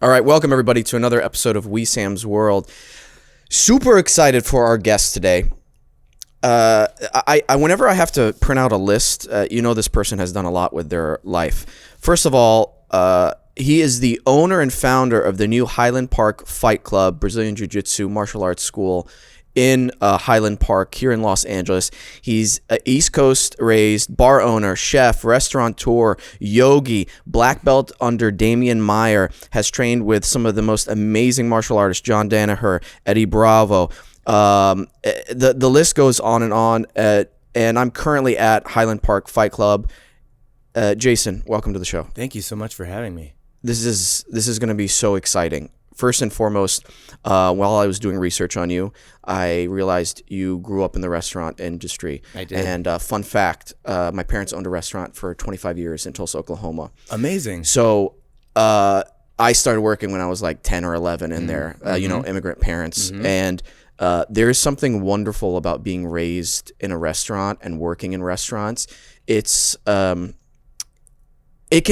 All right, welcome everybody to another episode of Wesam's World. Super excited for our guest today. Whenever I have to print out a list, this person has done a lot with their life. First of all, he is the owner and founder of the new Highland Park Fight Club, Brazilian Jiu Jitsu martial arts school in Highland Park here in Los Angeles. He's an East Coast raised bar owner, chef, restaurateur, yogi, black belt under Damian Meyer, has trained with some of the most amazing martial artists, John Danaher, Eddie Bravo. The list goes on, and I'm currently at Highland Park Fight Club. Jason, welcome to the show. Thank you so much for having me. This is going to be so exciting. First and foremost, while I was doing research on you, I realized you grew up in the restaurant industry. I did. And fun fact, my parents owned a restaurant for 25 years in Tulsa, Oklahoma. Amazing. So I started working when I was like 10 or 11 in there, immigrant parents. Mm-hmm. And there's something wonderful about being raised in a restaurant and working in restaurants. It can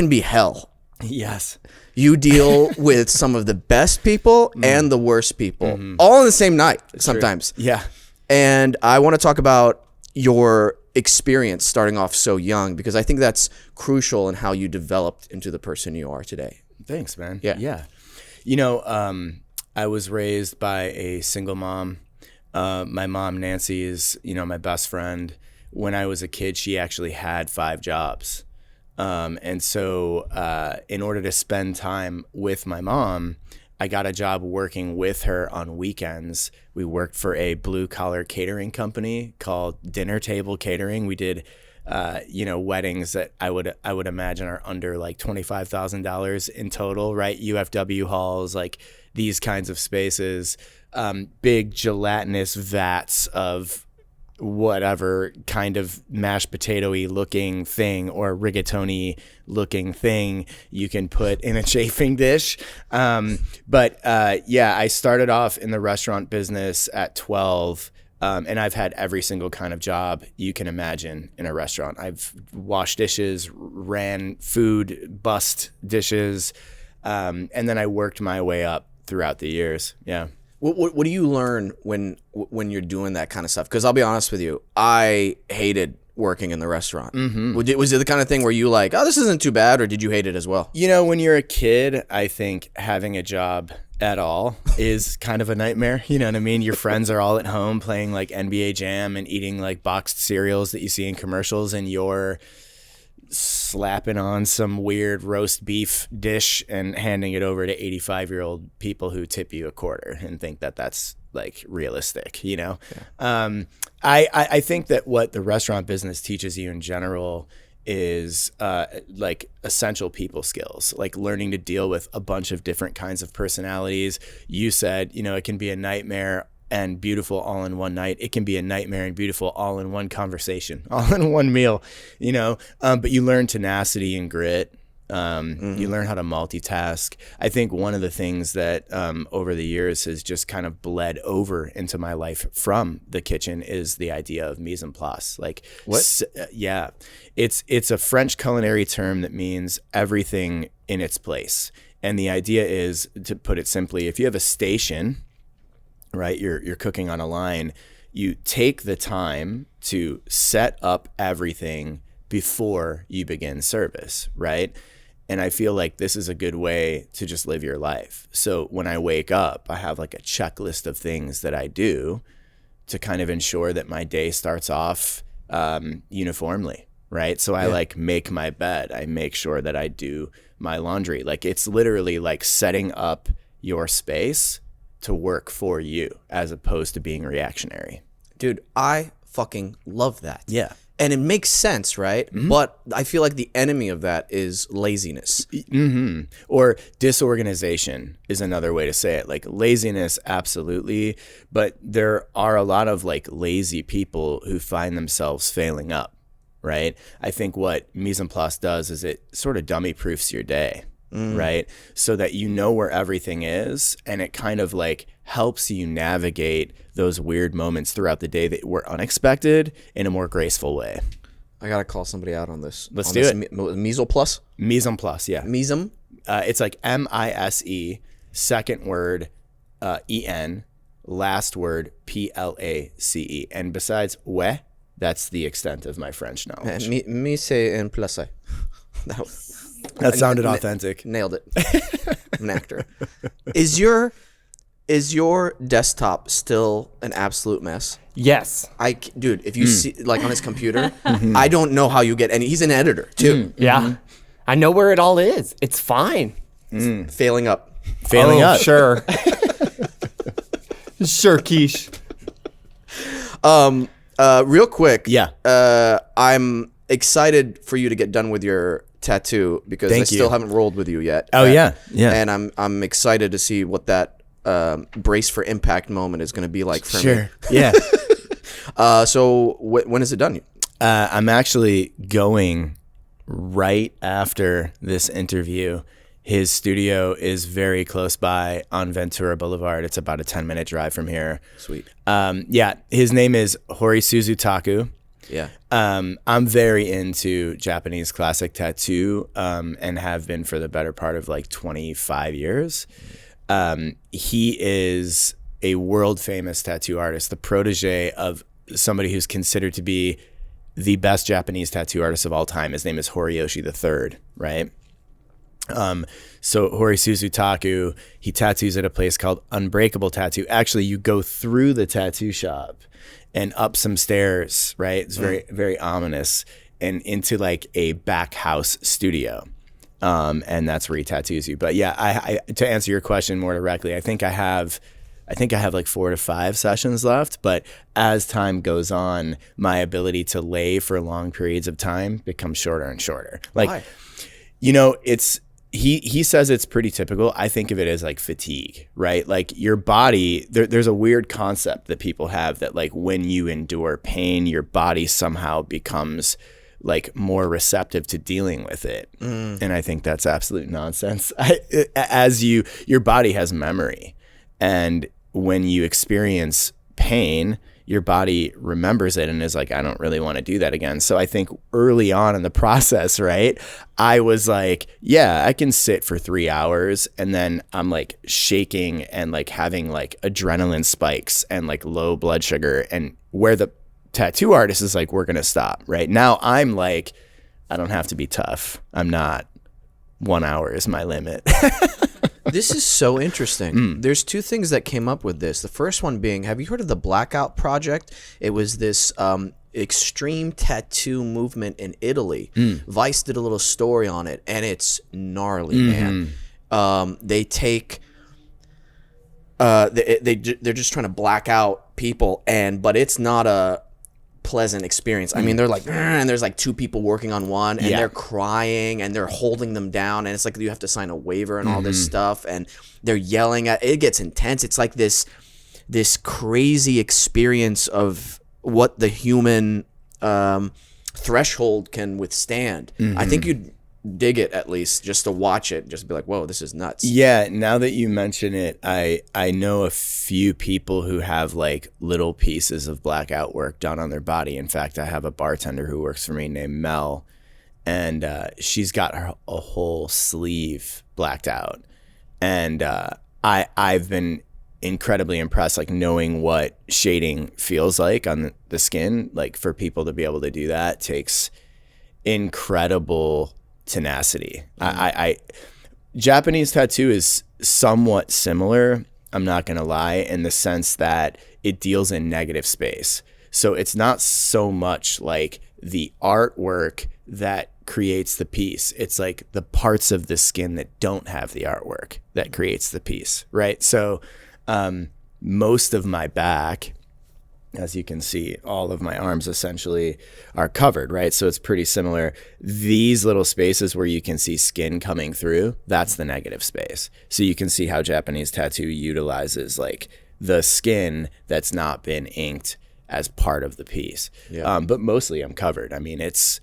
be hell. Yes. You deal with some of the best people and the worst people all in the same night sometimes. True. Yeah. And I want to talk about your experience starting off so young, because I think that's crucial in how you developed into the person you are today. Thanks, man. Yeah. I was raised by a single mom. My mom, Nancy, is, my best friend. When I was a kid, she actually had 5 jobs. And so in order to spend time with my mom, I got a job working with her on weekends. We worked for a blue-collar catering company called Dinner Table Catering. We did, weddings that I would imagine are under like $25,000 in total, right? UFW halls, like these kinds of spaces, big gelatinous vats of whatever kind of mashed potato-y looking thing or rigatoni looking thing you can put in a chafing dish. I started off in the restaurant business at 12, and I've had every single kind of job you can imagine in a restaurant. I've washed dishes, ran food, bussed dishes, and then I worked my way up throughout the years. Yeah. What do you learn when you're doing that kind of stuff? Because I'll be honest with you, I hated working in the restaurant. Mm-hmm. Was it the kind of thing where you like, oh, this isn't too bad, or did you hate it as well? When you're a kid, I think having a job at all is kind of a nightmare. You know what I mean? Your friends are all at home playing like NBA Jam and eating like boxed cereals that you see in commercials, and you're slapping on some weird roast beef dish and handing it over to 85-year-old people who tip you a quarter and think that that's like realistic, Yeah. I think that what the restaurant business teaches you in general is like essential people skills, like learning to deal with a bunch of different kinds of personalities. You said, it can be a nightmare and beautiful all in one night. It can be a nightmare and beautiful all in one conversation, all in one meal, but you learn tenacity and grit. You learn how to multitask. I think one of the things that over the years has just kind of bled over into my life from the kitchen is the idea of mise en place. Like, what? Yeah, it's a French culinary term that means everything in its place. And the idea is, to put it simply, if you have a station, right, you're cooking on a line, you take the time to set up everything before you begin service, right? And I feel like this is a good way to just live your life. So when I wake up, I have like a checklist of things that I do to kind of ensure that my day starts off uniformly, right? So I like make my bed. I make sure that I do my laundry. Like, it's literally like setting up your space to work for you as opposed to being reactionary. Dude, I fucking love that. Yeah. And it makes sense, right? Mm-hmm. But I feel like the enemy of that is laziness. Mm-hmm. Or disorganization is another way to say it. Like, laziness, absolutely. But there are a lot of like lazy people who find themselves failing up, right? I think what mise en place does is it sort of dummy proofs your day. Right? So that you know where everything is, and it kind of like helps you navigate those weird moments throughout the day that were unexpected in a more graceful way. I gotta call somebody out on this. Let's do it. Mise en place? Mise en place, yeah. Mise en It's like MISE, second word EN, last word PLACE. And besides we, that's the extent of my French knowledge. Me say en place. That sounded authentic. Nailed it. I'm an actor. Is your desktop still an absolute mess? Yes. Dude, if you see like on his computer, I don't know how you get any. He's an editor too. Yeah. I know where it all is. It's fine. Failing up. Failing up. Sure. Sure, quiche. Real quick. Yeah. I'm excited for you to get done with your tattoo because I still haven't rolled with you yet. Oh yeah. Yeah. And I'm excited to see what that brace for impact moment is going to be like for me. Sure. Yeah. So when is it done? I'm actually going right after this interview. His studio is very close by on Ventura Boulevard. It's about a 10-minute drive from here. Sweet. Yeah. His name is Horisuzu Taku. Yeah. I'm very into Japanese classic tattoo and have been for the better part of like 25 years. He is a world famous tattoo artist, the protege of somebody who's considered to be the best Japanese tattoo artist of all time. His name is Horiyoshi III, right? So Horisuzu Taku, he tattoos at a place called Unbreakable Tattoo. Actually, you go through the tattoo shop and up some stairs, right? It's very, very ominous, and into like a back house studio. And that's where he tattoos you. But yeah, I to answer your question more directly, I think I have like 4 to 5 sessions left, but as time goes on, my ability to lay for long periods of time becomes shorter and shorter. Like, Why? you know, he says it's pretty typical. I think of it as like fatigue, right? Like your body, there's a weird concept that people have that like when you endure pain, your body somehow becomes like more receptive to dealing with it. And I think that's absolute nonsense. Your body has memory, and when you experience pain, your body remembers it and is like, I don't really want to do that again. So I think early on in the process, right, I was like, yeah, I can sit for 3 hours, and then I'm like shaking and like having like adrenaline spikes and like low blood sugar, and where the tattoo artist is like, we're going to stop right now. I'm like, I don't have to be tough. I'm not. 1 hour is my limit. This is so interesting. There's 2 things that came up with this. The first one being, have you heard of the Blackout Project? It was this extreme tattoo movement in Italy. Vice did a little story on it, and it's gnarly, man. They take they're just trying to black out people, but it's not a pleasant experience. I mean, they're like, and there's like 2 people working on one, and they're crying and they're holding them down, and it's like you have to sign a waiver and all this stuff, and they're yelling at it. Gets intense. It's like this crazy experience of what the human threshold can withstand. I think you'd dig it, at least just to watch it, just be like, whoa, this is nuts. Yeah, now that you mention it, I know a few people who have like little pieces of blackout work done on their body. In fact, I have a bartender who works for me named Mel, and she's got a whole sleeve blacked out, and I've been incredibly impressed, like knowing what shading feels like on the skin. Like for people to be able to do that takes incredible tenacity. Japanese tattoo is somewhat similar, I'm not gonna lie, in the sense that it deals in negative space. So it's not so much like the artwork that creates the piece. It's like the parts of the skin that don't have the artwork that creates the piece, right? So most of my back, as you can see, all of my arms essentially are covered, right? So it's pretty similar. These little spaces where you can see skin coming through, that's the negative space. So you can see how Japanese tattoo utilizes like the skin that's not been inked as part of the piece. Yeah. But mostly I'm covered. I mean, it's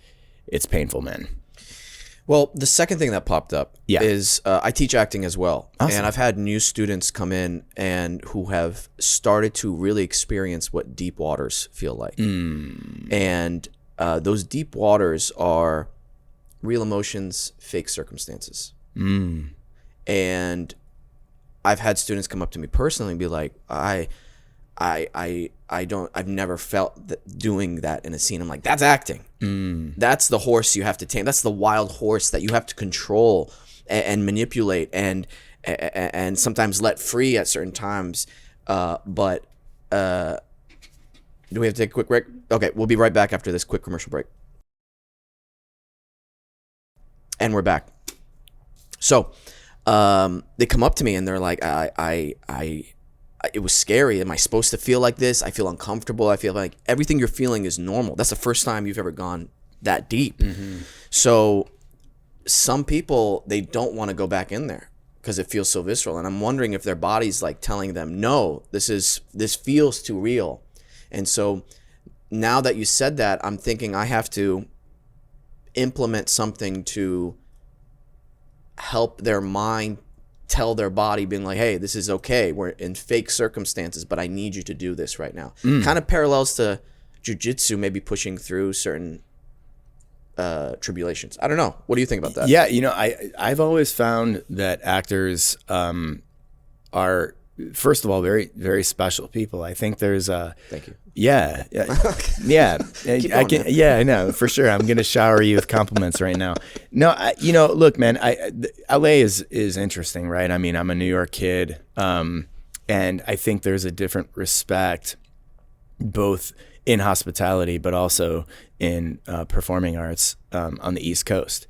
painful, man. Well, the second thing that popped up is I teach acting as well. Awesome. And I've had new students come in and who have started to really experience what deep waters feel like. And those deep waters are real emotions, fake circumstances. And I've had students come up to me personally and be like, I've never felt that doing that in a scene. I'm like, that's acting. That's the horse you have to tame. That's the wild horse that you have to control and manipulate and sometimes let free at certain times. But do we have to take a quick break? Okay, we'll be right back after this quick commercial break. And we're back. So they come up to me and they're like, it was scary. Am I supposed to feel like this? I feel uncomfortable. I feel like everything you're feeling is normal. That's the first time you've ever gone that deep. So some people, they don't want to go back in there because it feels so visceral. And I'm wondering if their body's like telling them, no, this feels too real. And so now that you said that, I'm thinking I have to implement something to help their mind tell their body, being like, hey, this is okay. We're in fake circumstances, but I need you to do this right now. Kind of parallels to Jiu Jitsu, maybe pushing through certain tribulations. I don't know. What do you think about that? Yeah, I've always found that actors are, first of all, very, very special people. I think there's a... Thank you. Yeah. I know, for sure. I'm going to shower you with compliments right now. No, look, man, LA is interesting, right? I mean, I'm a New York kid. And I think there's a different respect, both in hospitality, but also in performing arts on the East Coast.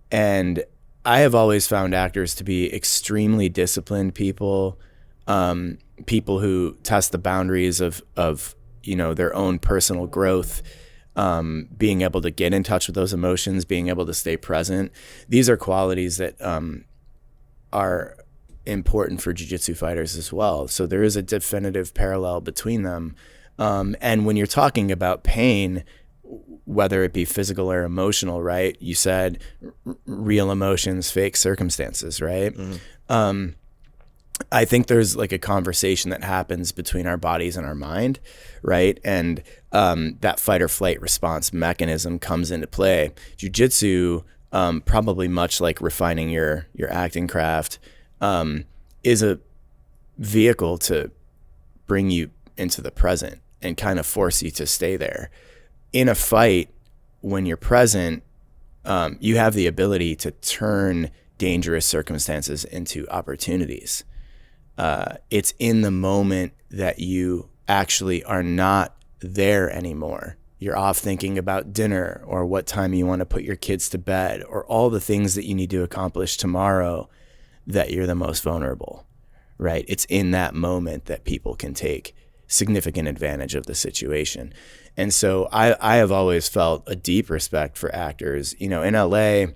And I have always found actors to be extremely disciplined people, people who test the boundaries of their own personal growth, being able to get in touch with those emotions, being able to stay present. These are qualities that are important for jiu-jitsu fighters as well. So there is a definitive parallel between them. And when you're talking about pain, whether it be physical or emotional, right? You said real emotions, fake circumstances, right? I think there's like a conversation that happens between our bodies and our mind, right? And that fight or flight response mechanism comes into play. Jiu-jitsu, probably much like refining your acting craft, is a vehicle to bring you into the present and kind of force you to stay there. In a fight, when you're present, you have the ability to turn dangerous circumstances into opportunities. It's in the moment that you actually are not there anymore. You're off thinking about dinner or what time you want to put your kids to bed or all the things that you need to accomplish tomorrow that you're the most vulnerable, right? It's in that moment that people can take significant advantage of the situation. And so I have always felt a deep respect for actors. In LA,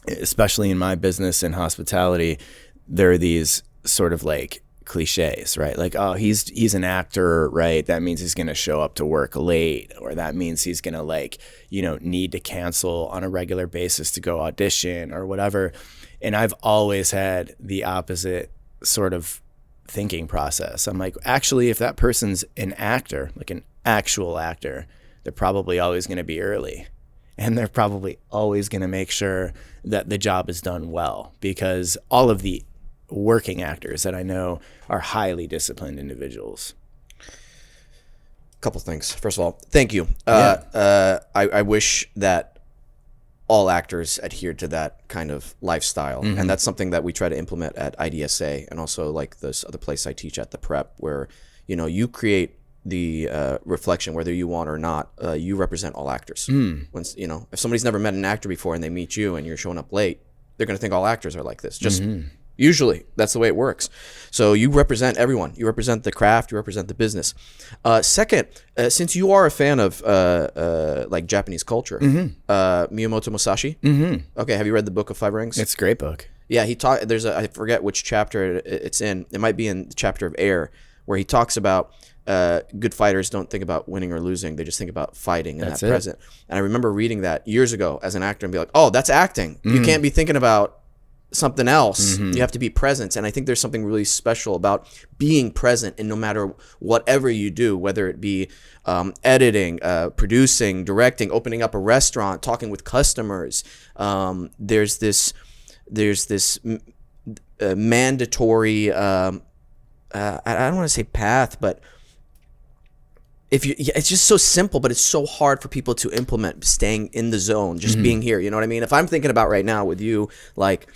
especially in my business and hospitality, there are these sort of like cliches, right? Like, oh, he's an actor, right? That means he's going to show up to work late, or that means he's going to need to cancel on a regular basis to go audition or whatever. And I've always had the opposite sort of thinking process. I'm like, actually, if that person's an actor, like an actual actor, they're probably always going to be early. And they're probably always going to make sure that the job is done well, because all of the working actors that I know are highly disciplined individuals. Couple things. First of all, thank you. I wish that all actors adhered to that kind of lifestyle. And that's something that we try to implement at IDSA, and also like this other place I teach at the prep, where, you create the reflection, whether you want or not. You represent all actors. When, if somebody's never met an actor before and they meet you and you're showing up late, they're going to think all actors are like this. Usually, that's the way it works. So you represent everyone. You represent the craft. You represent the business. Second, since you are a fan of like Japanese culture, Miyamoto Musashi. Okay, have you read the Book of Five Rings? It's a great book. Yeah, I forget which chapter it's in. It might be in the chapter of Air, where he talks about good fighters don't think about winning or losing. They just think about fighting in that present. And I remember reading that years ago as an actor and be like, oh, that's acting. You can't be thinking about something else. You have to be present. And I think there's something really special about being present in no matter whatever you do, whether it be editing, producing, directing, opening up a restaurant, talking with customers. There's this there's this mandatory, I don't want to say path, but it's just so simple, but it's so hard for people to implement, staying in the zone, just being here. You know what I mean? If I'm thinking about right now with you, like,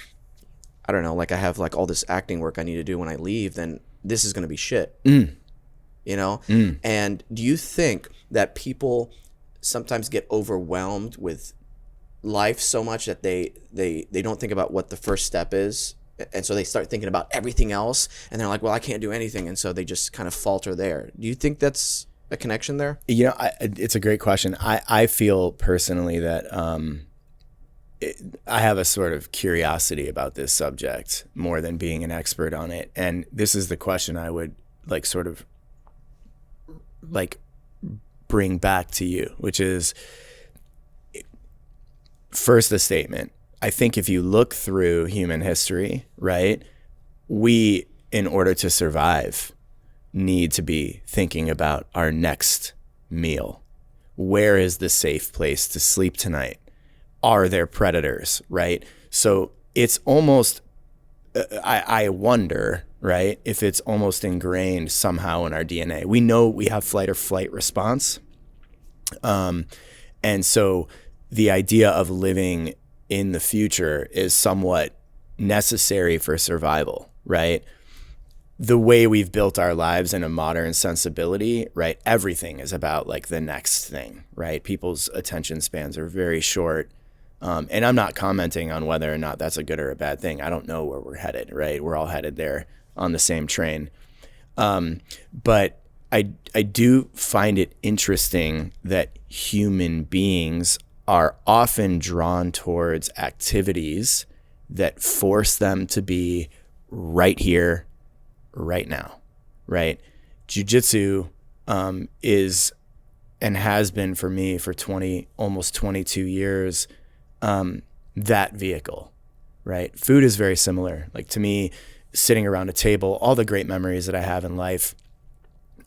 I don't know, like I have like all this acting work I need to do when I leave, then this is going to be shit, you know? And do you think that people sometimes get overwhelmed with life so much that they don't think about what the first step is? And so they start thinking about everything else, and they're like, well, I can't do anything. And so they just kind of falter there. Do you think that's a connection there? You know, it's a great question. I feel personally that I have a sort of curiosity about this subject more than being an expert on it. And this is the question I would like sort of like bring back to you, which is first the statement. I think if you look through human history, right, we, in order to survive, need to be thinking about our next meal. Where is the safe place to sleep tonight? Are there predators, right? So it's almost, I wonder, right, if it's almost ingrained somehow in our DNA. We know we have fight or flight response. And so the idea of living in the future is somewhat necessary for survival, right? The way we've built our lives in a modern sensibility, right? Everything is about like the next thing, right? People's attention spans are very short. And I'm not commenting on whether or not that's a good or a bad thing. I don't know where we're headed, right? We're all headed there on the same train. But I do find it interesting that human beings are often drawn towards activities that force them to be right here, right now, right? Jiu Jitsu is and has been for me for almost 22 years, that vehicle, right? Food is very similar. Like to me, sitting around a table, all the great memories that I have in life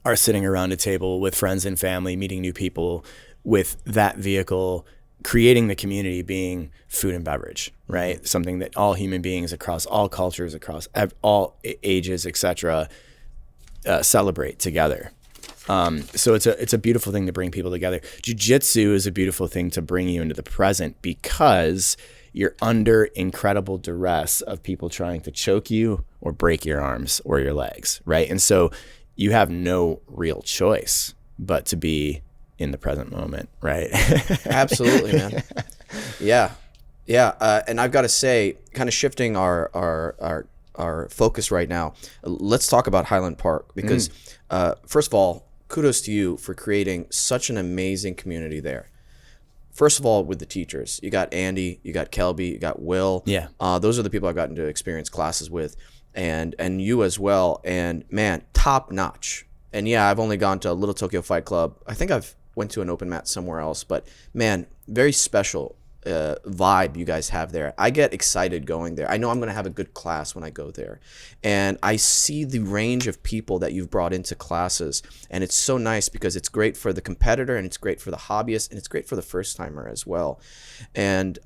are sitting around a table with friends and family, meeting new people, with that vehicle, creating the community being food and beverage, right? Something that all human beings across all cultures, across all ages, etc., celebrate together. So it's a beautiful thing to bring people together. Jiu-jitsu is a beautiful thing to bring you into the present because you're under incredible duress of people trying to choke you or break your arms or your legs, right? And so you have no real choice but to be in the present moment, right? Absolutely, man. Yeah. And I've got to say, kind of shifting our focus right now, let's talk about Highland Park because, first of all, kudos to you for creating such an amazing community there. First of all, with the teachers, you got Andy, you got Kelby, you got Will. Yeah. Those are the people I've gotten to experience classes with, and you as well. And man, top notch. And yeah, I've only gone to Little Tokyo Fight Club. I think I've went to an open mat somewhere else, but man, very special vibe you guys have there. I get excited going there. I know I'm going to have a good class when I go there, and I see the range of people that you've brought into classes, and it's so nice because it's great for the competitor, and it's great for the hobbyist, and it's great for the first timer as well. And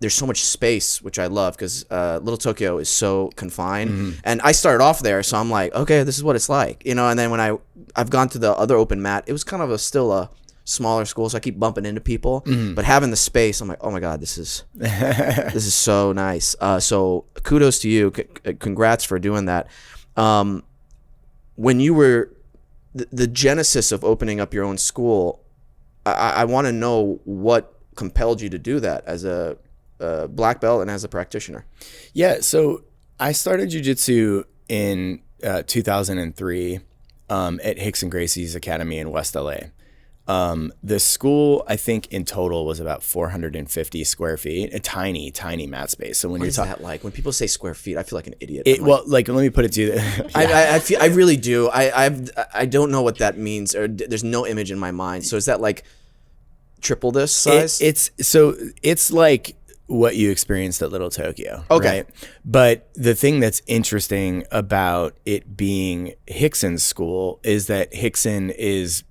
there's so much space, which I love because Little Tokyo is so confined. And I started off there, so I'm like, okay, this is what it's like, you know. And then when I've gone to the other open mat, it was kind of still a smaller school, so I keep bumping into people. But having the space, I'm like, oh my god, this is so nice. So kudos to you. Congrats for doing that. When you were the genesis of opening up your own school, I want to know what compelled you to do that as a black belt and as a practitioner. Yeah, so I started jiu-jitsu in 2003 at Hicks and Gracie's Academy in West LA. The school, I think in total was about 450 square feet, a tiny, tiny mat space. So when What you're is talking, that like? When people say square feet, I feel like an idiot. well, like let me put it to you. I really do. I don't know what that means, or there's no image in my mind. So is that like triple this size? It's like what you experienced at Little Tokyo. Okay. Right? But the thing that's interesting about it being Hickson's school is that Hickson is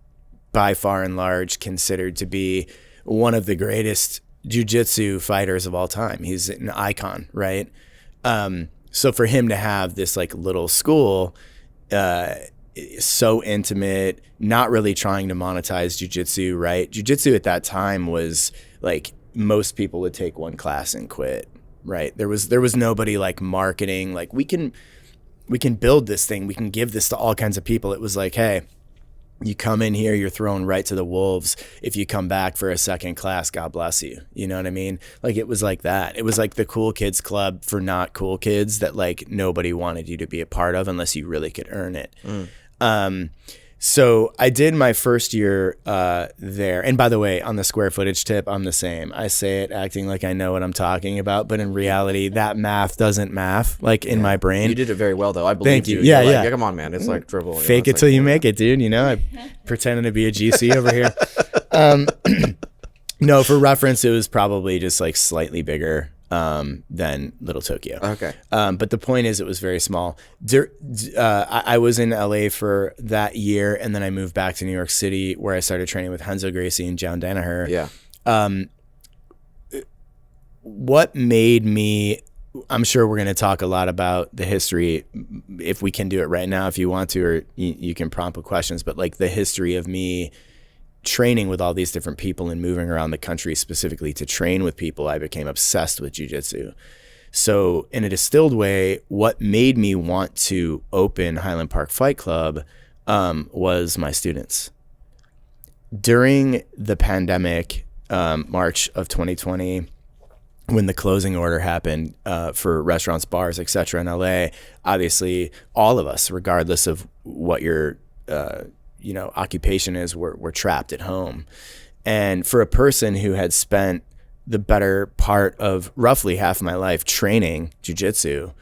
by far and large considered to be one of the greatest jiu-jitsu fighters of all time. He's an icon, right? So for him to have this like little school, so intimate, not really trying to monetize jiu-jitsu, right? Jiu-jitsu at that time was like most people would take one class and quit, right? There was nobody like marketing, like we can build this thing, we can give this to all kinds of people. It was like, hey, you come in here, you're thrown right to the wolves. If you come back for a second class, God bless you. You know what I mean? Like it was like that. It was like the cool kids club for not cool kids that like nobody wanted you to be a part of unless you really could earn it. So I did my first year there. And by the way, on the square footage tip, I'm the same. I say it acting like I know what I'm talking about, but in reality, that math doesn't math like in my brain. You did it very well, though. I believe Thank you. Yeah, Yeah. Like, come on, man. It's like dribble. Fake it till you make it, dude. You know, I pretending to be a GC over here. No, for reference, it was probably just like slightly bigger than Little Tokyo. Okay. But the point is, it was very small. I was in LA for that year, and then I moved back to New York City, where I started training with Renzo Gracie and John Danaher. Yeah. What made me? I'm sure we're going to talk a lot about the history, if we can do it right now, if you want to, or you can prompt with questions. But like the history of me training with all these different people and moving around the country specifically to train with people, I became obsessed with jiu-jitsu. So in a distilled way, what made me want to open Highland Park Fight Club was my students. During the pandemic, March of 2020, when the closing order happened for restaurants, bars, etc. in LA, obviously all of us, regardless of what your occupation is, we're trapped at home. And for a person who had spent the better part of roughly half my life training jiu-jitsu,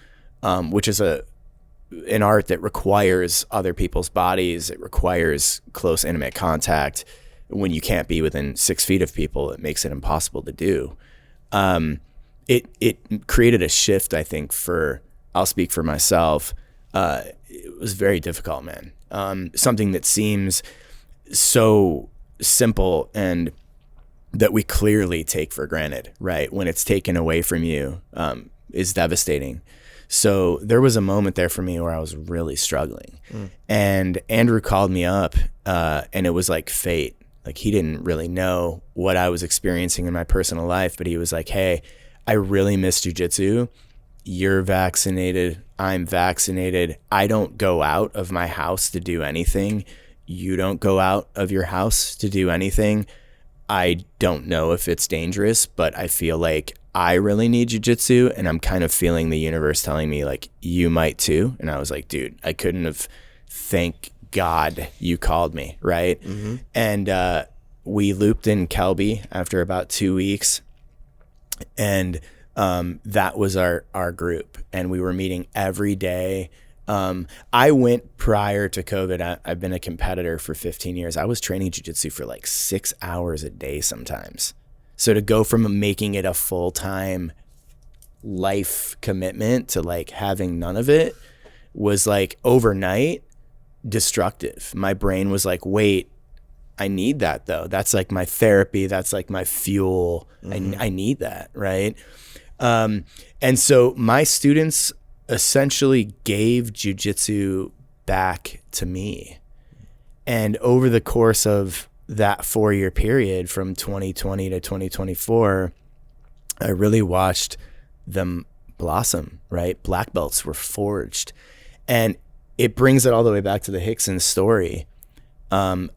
which is an art that requires other people's bodies, it requires close, intimate contact. When you can't be within 6 feet of people, it makes it impossible to do. It created a shift, I think, I'll speak for myself. It was very difficult, man. Something that seems so simple and that we clearly take for granted, right? When it's taken away from you, is devastating. So there was a moment there for me where I was really struggling. And Andrew called me up, and it was like fate. Like he didn't really know what I was experiencing in my personal life, but he was like, hey, I really miss jiu-jitsu. You're vaccinated. I'm vaccinated. I don't go out of my house to do anything. You don't go out of your house to do anything. I don't know if it's dangerous, but I feel like I really need jiu-jitsu, and I'm kind of feeling the universe telling me like, you might too. And I was like, dude, I couldn't have, thank God you called me, right? Mm-hmm. And we looped in Kelby after about 2 weeks, and that was our group, and we were meeting every day. I went prior to COVID. I've been a competitor for 15 years. I was training jiu-jitsu for like 6 hours a day sometimes. So to go from making it a full-time life commitment to like having none of it was like overnight destructive. My brain was like, wait, I need that though. That's like my therapy. That's like my fuel. Mm-hmm. I need that, right? And so my students essentially gave jiu-jitsu back to me. And over the course of that 4-year period from 2020 to 2024, I really watched them blossom, right? Black belts were forged. And it brings it all the way back to the Hickson story,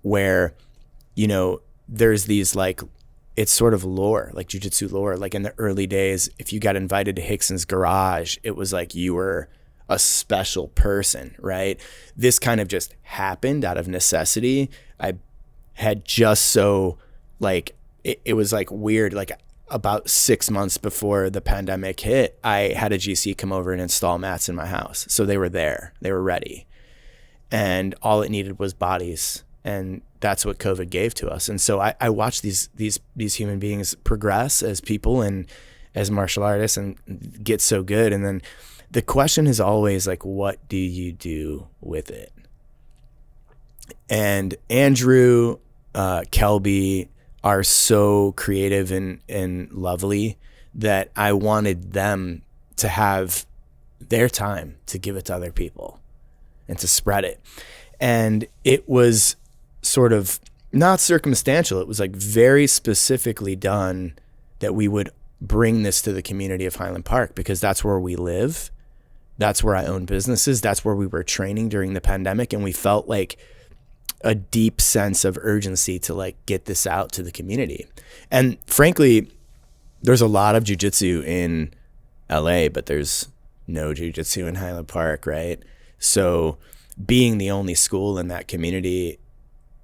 where, you know, there's these like, it's sort of lore, like jiu-jitsu lore. Like in the early days, if you got invited to Hickson's garage, it was like you were a special person, right? This kind of just happened out of necessity. I had just so like, it was like weird, like about 6 months before the pandemic hit, I had a GC come over and install mats in my house. So they were there, they were ready. And all it needed was bodies. And that's what COVID gave to us. And so I watched these human beings progress as people and as martial artists and get so good. And then the question is always like, what do you do with it? And Andrew, Kelby, are so creative and lovely that I wanted them to have their time to give it to other people and to spread it. And it was sort of not circumstantial. It was like very specifically done that we would bring this to the community of Highland Park, because that's where we live. That's where I own businesses. That's where we were training during the pandemic. And we felt like a deep sense of urgency to like get this out to the community. And frankly, there's a lot of jiu-jitsu in LA, but there's no jiu-jitsu in Highland Park, right? So being the only school in that community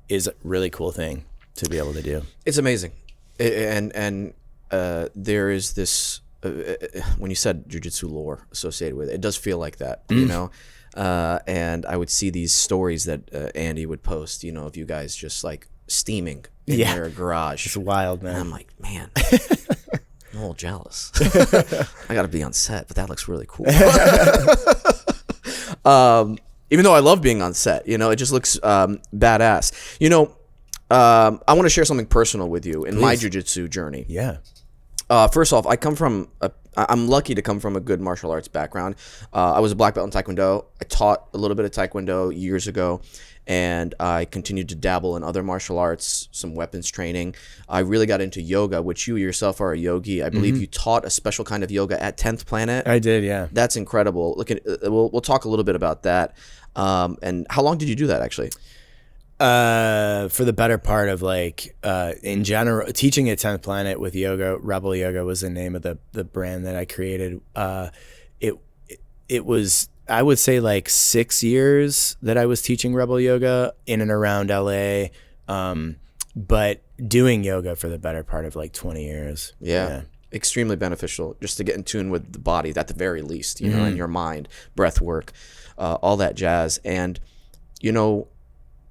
is a really cool thing to be able to do. It's amazing. And there is this, when you said jiu-jitsu lore associated with it, it does feel like that, you know? And I would see these stories that Andy would post, you know, of you guys just like steaming in your garage. It's wild, man. And I'm like, man, I'm a little jealous. I got to be on set, but that looks really cool. Even though I love being on set, you know, it just looks badass. You know, I want to share something personal with you in my jiu-jitsu journey. Yeah. First off, I'm lucky to come from a good martial arts background. I was a black belt in Taekwondo. I taught a little bit of Taekwondo years ago, and I continued to dabble in other martial arts, some weapons training. I really got into yoga, which you yourself are a yogi. I believe you taught a special kind of yoga at 10th Planet. I did, yeah. That's incredible. Look at we'll talk a little bit about that. And how long did you do that actually? For the better part of like, in general, teaching at 10th Planet with yoga, Rebel Yoga was the name of the brand that I created. It was, I would say, like 6 years that I was teaching Rebel Yoga in and around LA. But doing yoga for the better part of like 20 years. Yeah. Extremely beneficial just to get in tune with the body at the very least, you know, and your mind, breath work, all that jazz. And, you know,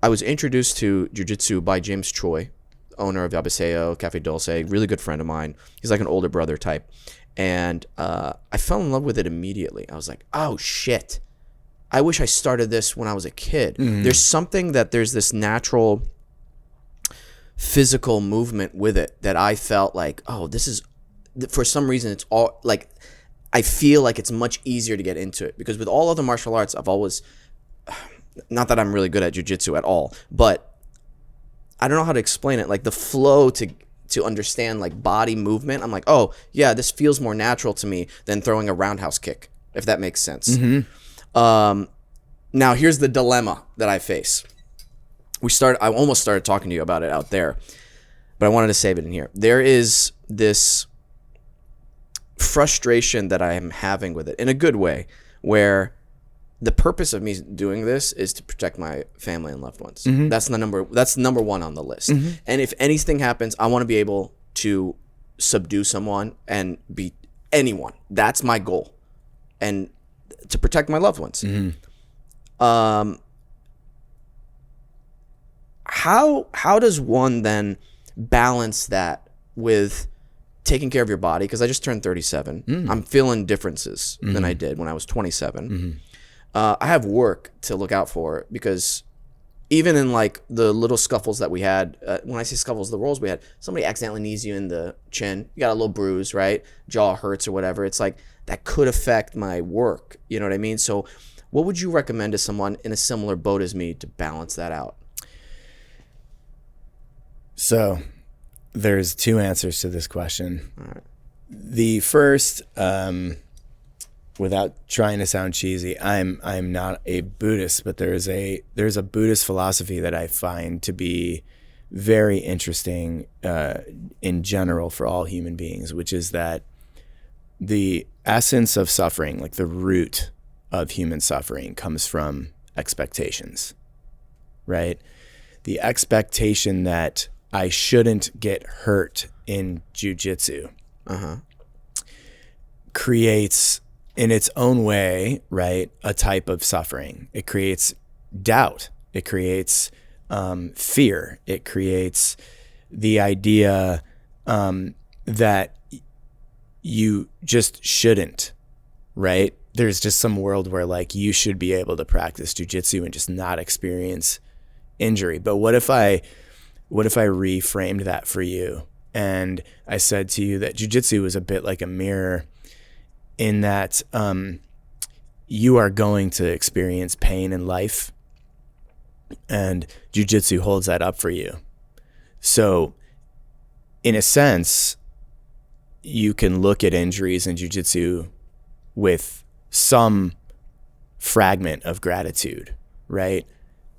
I was introduced to jiu-jitsu by James Choi, owner of Yabuseo, Cafe Dulce, really good friend of mine. He's like an older brother type. And I fell in love with it immediately. I was like, oh, shit. I wish I started this when I was a kid. There's something that there's this natural physical movement with it that I felt like, oh, this is, for some reason, it's all like, I feel like it's much easier to get into it. Because with all other martial arts, I've always... Not that I'm really good at jiu-jitsu at all, but I don't know how to explain it. Like the flow to understand like body movement. I'm like, oh yeah, this feels more natural to me than throwing a roundhouse kick, if that makes sense. Now here's the dilemma that I face. I almost started talking to you about it out there, but I wanted to save it in here. There is this frustration that I am having with it in a good way, where the purpose of me doing this is to protect my family and loved ones. That's number one on the list. And if anything happens, I want to be able to subdue someone and beat anyone. That's my goal. And to protect my loved ones. How does one then balance that with taking care of your body? Because I just turned 37. I'm feeling differences than I did when I was 27. I have work to look out for, because even in like the little scuffles that we had, when I say scuffles, the rolls we had, somebody accidentally knees you in the chin, you got a little bruise, right? Jaw hurts or whatever. It's like that could affect my work. You know what I mean? So what would you recommend to someone in a similar boat as me to balance that out? So there's two answers to this question. All right. The first, without trying to sound cheesy, I'm not a Buddhist, but there's a Buddhist philosophy that I find to be very interesting in general for all human beings, which is that the essence of suffering, like the root of human suffering, comes from expectations, right? The expectation that I shouldn't get hurt in jiu-jitsu creates, in its own way, right, a type of suffering. It creates doubt. It creates fear. It creates the idea that you just shouldn't, right? There's just some world where like you should be able to practice jiu-jitsu and just not experience injury. But what if I what if I reframed that for you? And I said to you that jiu-jitsu is a bit like a mirror in that you are going to experience pain in life, and jiu-jitsu holds that up for you. So in a sense, you can look at injuries in jiu-jitsu with some fragment of gratitude, right?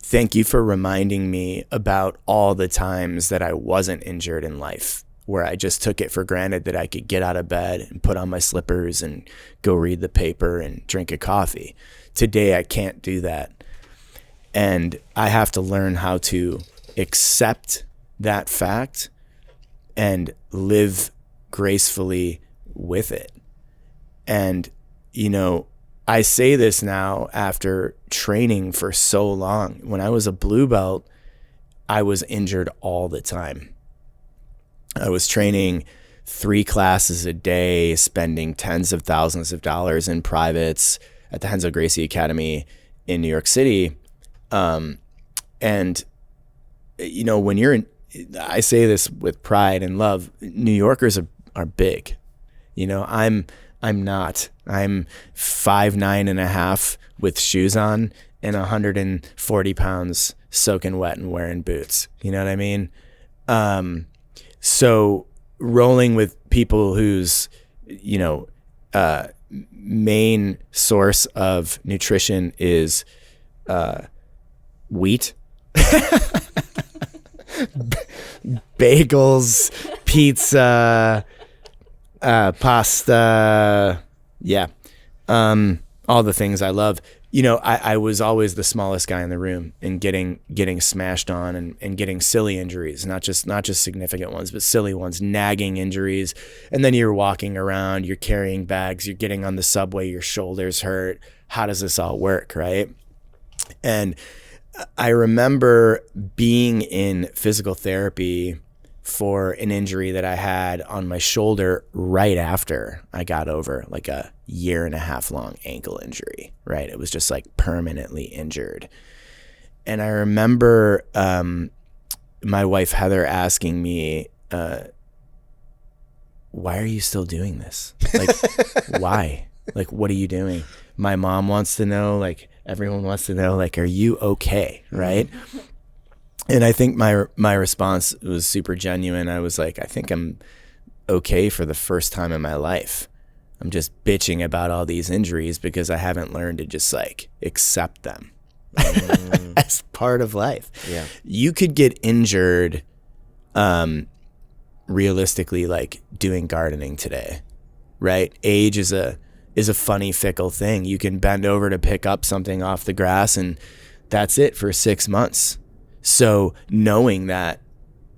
Thank you for reminding me about all the times that I wasn't injured in life, where I just took it for granted that I could get out of bed and put on my slippers and go read the paper and drink a coffee. Today, I can't do that. And I have to learn how to accept that fact and live gracefully with it. And, you know, I say this now after training for so long. When I was a blue belt, I was injured all the time. I was training 3 classes a day, spending tens of thousands of dollars in privates at the Renzo Gracie Academy in New York City. And, you know, when you're in, I say this with pride and love, New Yorkers are big. You know, I'm not. I'm 5'9.5" with shoes on and 140 pounds soaking wet and wearing boots. You know what I mean? So rolling with people whose, you know, main source of nutrition is wheat, bagels, pizza, pasta, all the things I love. You know, I was always the smallest guy in the room and getting smashed on and getting silly injuries, not just significant ones, but silly ones, nagging injuries. And then you're walking around, you're carrying bags, you're getting on the subway, your shoulders hurt. How does this all work, right? And I remember being in physical therapy for an injury that I had on my shoulder right after I got over like a 1.5 year long ankle injury, right? It was just like permanently injured. And I remember my wife Heather asking me, why are you still doing this? Like, why? Like, what are you doing? My mom wants to know, like, everyone wants to know, like, are you okay, right? And I think my response was super genuine. I was like, I think I'm okay for the first time in my life. I'm just bitching about all these injuries because I haven't learned to just like accept them as part of life. Yeah. You could get injured realistically, like doing gardening today, right? Age is a funny, fickle thing. You can bend over to pick up something off the grass and that's it for 6 months. So knowing that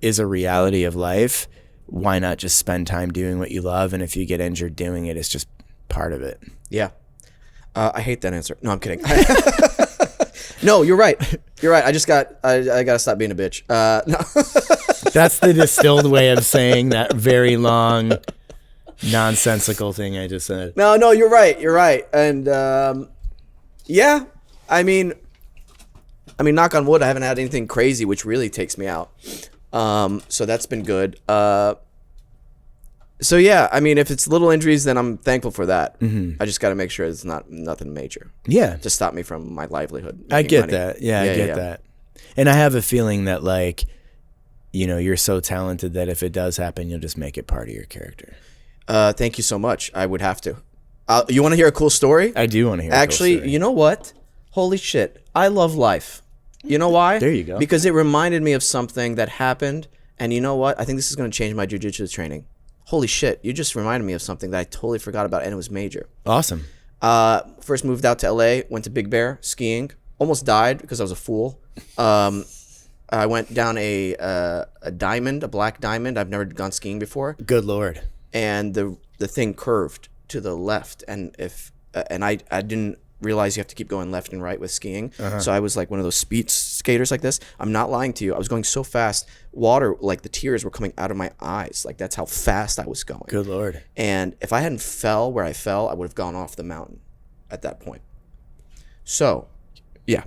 is a reality of life, why not just spend time doing what you love? And if you get injured doing it, it's just part of it. Yeah. I hate that answer. No, I'm kidding. No, you're right. You're right. I got to stop being a bitch. No. That's the distilled way of saying that very long, nonsensical thing I just said. No, you're right. You're right. And yeah, I mean, knock on wood, I haven't had anything crazy, which really takes me out. So that's been good. So yeah, I mean, if it's little injuries, then I'm thankful for that. Mm-hmm. I just got to make sure it's not nothing major. Yeah. To stop me from my livelihood. I get that. Yeah, I get that. And I have a feeling that, like, you know, you're so talented that if it does happen, you'll just make it part of your character. Thank you so much. I would have to. You want to hear a cool story? I do want to hear Actually, a cool story. You know what? Holy shit. I love life. You know why? There you go. Because it reminded me of something that happened. And you know what? I think this is going to change my jiu-jitsu training. Holy shit. You just reminded me of something that I totally forgot about, and it was major. Awesome. First moved out to LA, went to Big Bear skiing. Almost died because I was a fool. I went down a black diamond. I've never gone skiing before. Good Lord. And the thing curved to the left. And I didn't realize you have to keep going left and right with skiing. Uh-huh. So I was like one of those speed skaters like this. I'm not lying to you. I was going so fast. Water, like the tears were coming out of my eyes. Like that's how fast I was going. Good Lord. And if I hadn't fell where I fell, I would have gone off the mountain at that point. So, yeah.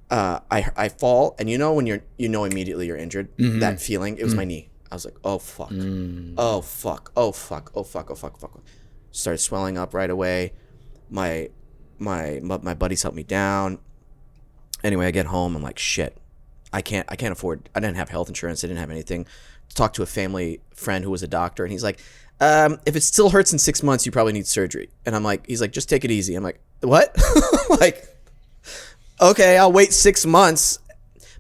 I fall, and when immediately you're injured, that feeling, it was my knee. I was like, oh fuck, oh fuck, oh fuck, oh fuck, oh fuck, oh fuck. Started swelling up right away. My buddies helped me down. Anyway, I get home, I'm like, shit, I can't afford. I didn't have health insurance. I didn't have anything. Talked to a family friend who was a doctor, and he's like, if it still hurts in 6 months, you probably need surgery. And he's like, just take it easy. I'm like, what? Like, okay, I'll wait 6 months.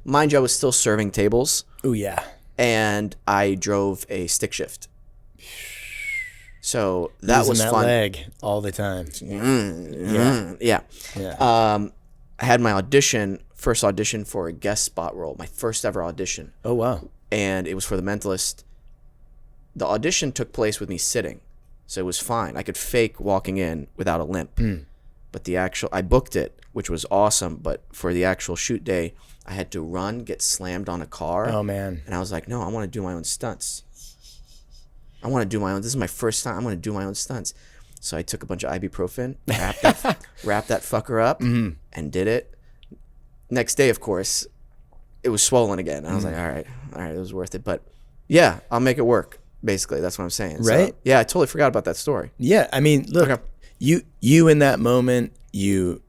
Mind you, I was still serving tables. Oh yeah. And I drove a stick shift. So that was that fun. Leg all the time. Yeah. I had my first audition for a guest spot role, my first ever audition. Oh wow. And it was for The Mentalist. The audition took place with me sitting, so it was fine. I could fake walking in without a limp. But I booked it, which was awesome. But for the actual shoot day, I had to run, get slammed on a car. Oh man. And I was like, no, I want to do my own stunts. This is my first time. I'm going to do my own stunts. So I took a bunch of ibuprofen, wrapped that fucker up, and did it. Next day, of course, it was swollen again. I was like, all right, it was worth it. But yeah, I'll make it work. Basically, that's what I'm saying. Right? So, yeah, I totally forgot about that story. Yeah, I mean, look, Okay. you in that moment, you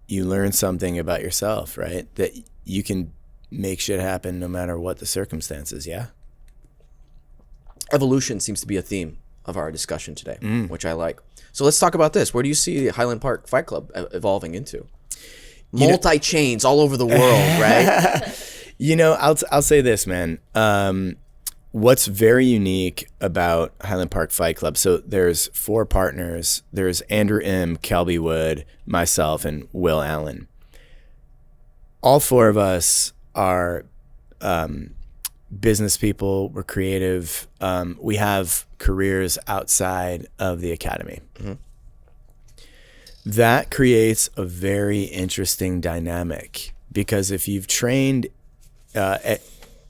learn something about yourself, right? That you can make shit happen no matter what the circumstances. Yeah. Evolution seems to be a theme of our discussion today, which I like. So let's talk about this. Where do you see the Highland Park Fight Club evolving into? Multi-chains all over the world, right? I'll say this, man. What's very unique about Highland Park Fight Club, so there's 4 partners. There's Andrew M., Kelby Wood, myself, and Will Allen. All 4 of us are business people. We're creative. We have careers outside of the academy. That creates a very interesting dynamic, because if you've trained at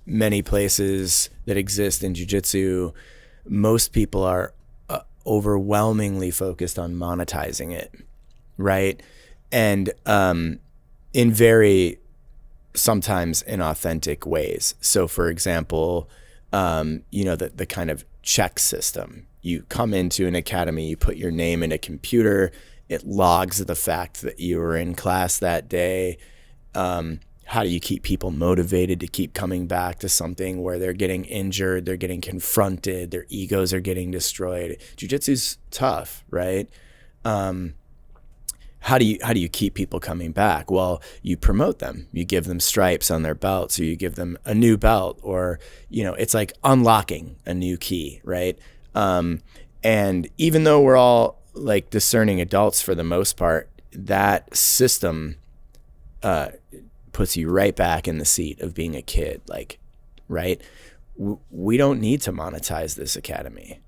many places that exist in Jiu Jitsu, most people are overwhelmingly focused on monetizing it, right? And in very sometimes inauthentic ways. So for example, the kind of check system. You come into an academy, you put your name in a computer, it logs the fact that you were in class that day. How do you keep people motivated to keep coming back to something where they're getting injured, they're getting confronted, their egos are getting destroyed? Jiu-jitsu's tough, right? How do you keep people coming back? Well, you promote them. You give them stripes on their belts, or you give them a new belt, or it's like unlocking a new key, right? And even though we're all like discerning adults for the most part, that system puts you right back in the seat of being a kid, like, right? We don't need to monetize this academy.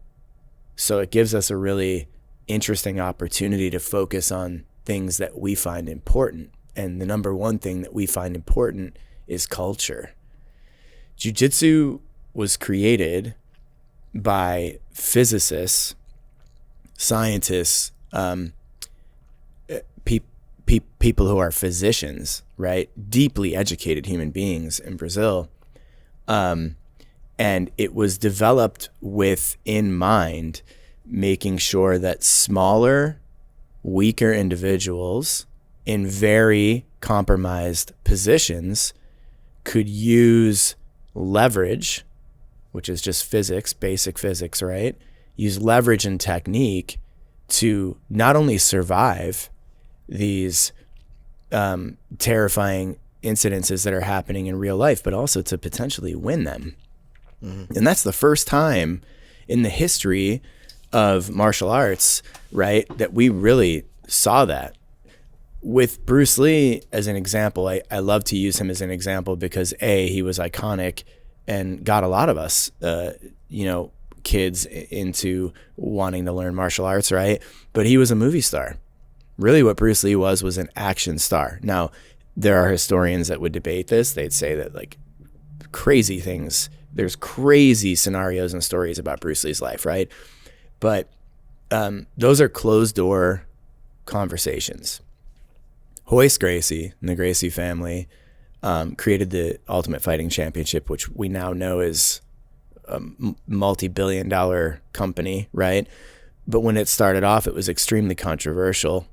So it gives us a really interesting opportunity to focus on things that we find important. And the number one thing that we find important is culture. Jiu-jitsu was created by physicists, scientists, people who are physicians, right? Deeply educated human beings in Brazil. And it was developed with in mind making sure that smaller, weaker individuals in very compromised positions could use leverage, which is just physics, basic physics, right? Use leverage and technique to not only survive these terrifying incidences that are happening in real life, but also to potentially win them. And that's the first time in the history of martial arts, right, that we really saw that. With Bruce Lee as an example, I love to use him as an example because he was iconic and got a lot of us, kids into wanting to learn martial arts, right? But he was a movie star. Really what Bruce Lee was an action star. Now, there are historians that would debate this. They'd say that like crazy things, there's crazy scenarios and stories about Bruce Lee's life, right? But those are closed door conversations. Hoist Gracie and the Gracie family created the Ultimate Fighting Championship, which we now know is a multi-billion-dollar company, right? But when it started off, it was extremely controversial.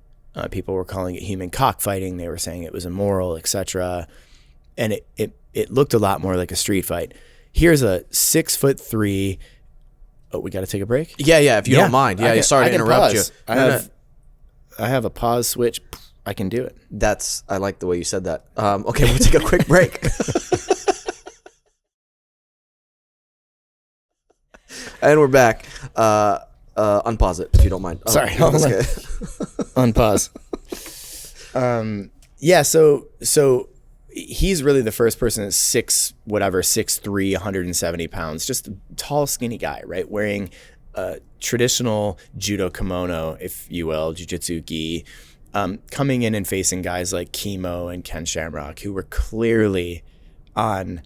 People were calling it human cockfighting. They were saying it was immoral, etc. And it looked a lot more like a street fight. Here's a 6'3". Oh, we got to take a break? Yeah, if you don't mind. Yeah, sorry to interrupt pause. you. I have a pause switch. I can do it. I like the way you said that. Okay, we'll take a quick break. And we're back. Unpause it if you don't mind. Sorry. Unpause. Yeah, so he's really the first person that's 6'3", 170 pounds, just a tall, skinny guy, right? Wearing a traditional judo kimono, if you will, jiu-jitsu gi, coming in and facing guys like Chemo and Ken Shamrock, who were clearly on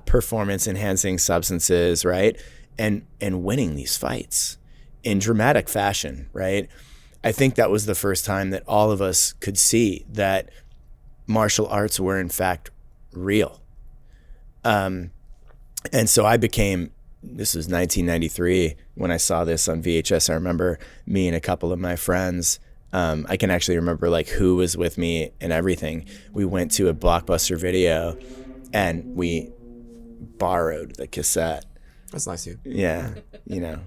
performance-enhancing substances, right? And winning these fights in dramatic fashion, right? I think that was the first time that all of us could see that martial arts were in fact real. And so I became, this was 1993 when I saw this on VHS. I remember me and a couple of my friends, I can actually remember like who was with me and everything. We went to a Blockbuster Video and we borrowed the cassette. That's nice of you. Yeah.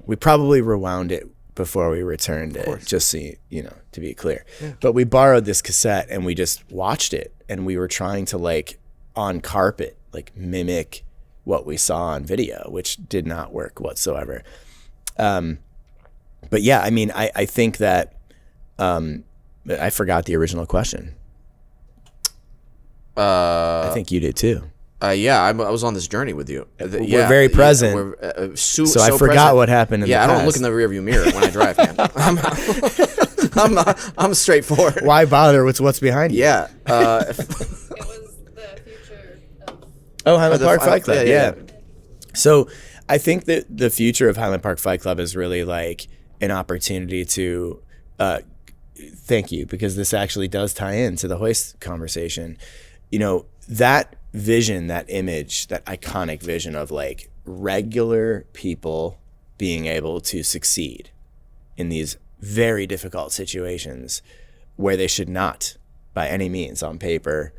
We probably rewound it before we returned it, just so to be clear. Yeah. But we borrowed this cassette and we just watched it, and we were trying to like on carpet, like mimic what we saw on video, which did not work whatsoever. But yeah, I mean, I think that I forgot the original question. I think you did too. Yeah, I was on this journey with you. We're very present. So I forgot present. what happened in the past. I don't look in the rearview mirror when I drive, man. I'm straightforward. Why bother with what's behind you? Yeah. It was the future of... Highland Park Fight Club. Yeah. So I think that the future of Highland Park Fight Club is really like an opportunity to thank you, because this actually does tie into the hoist conversation. That vision, that image, that iconic vision of like regular people being able to succeed in these very difficult situations where they should not by any means on paper.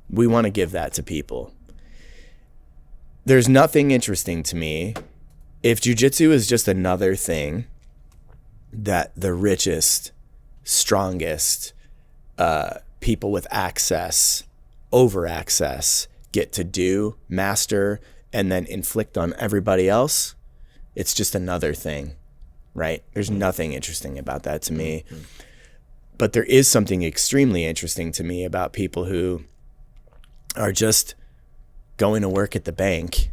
We want to give that to people. There's nothing interesting to me if jiu-jitsu is just another thing that the richest, strongest people with access, over access, get to do, master, and then inflict on everybody else. It's just another thing, right? There's nothing interesting about that to me. But there is something extremely interesting to me about people who are just going to work at the bank,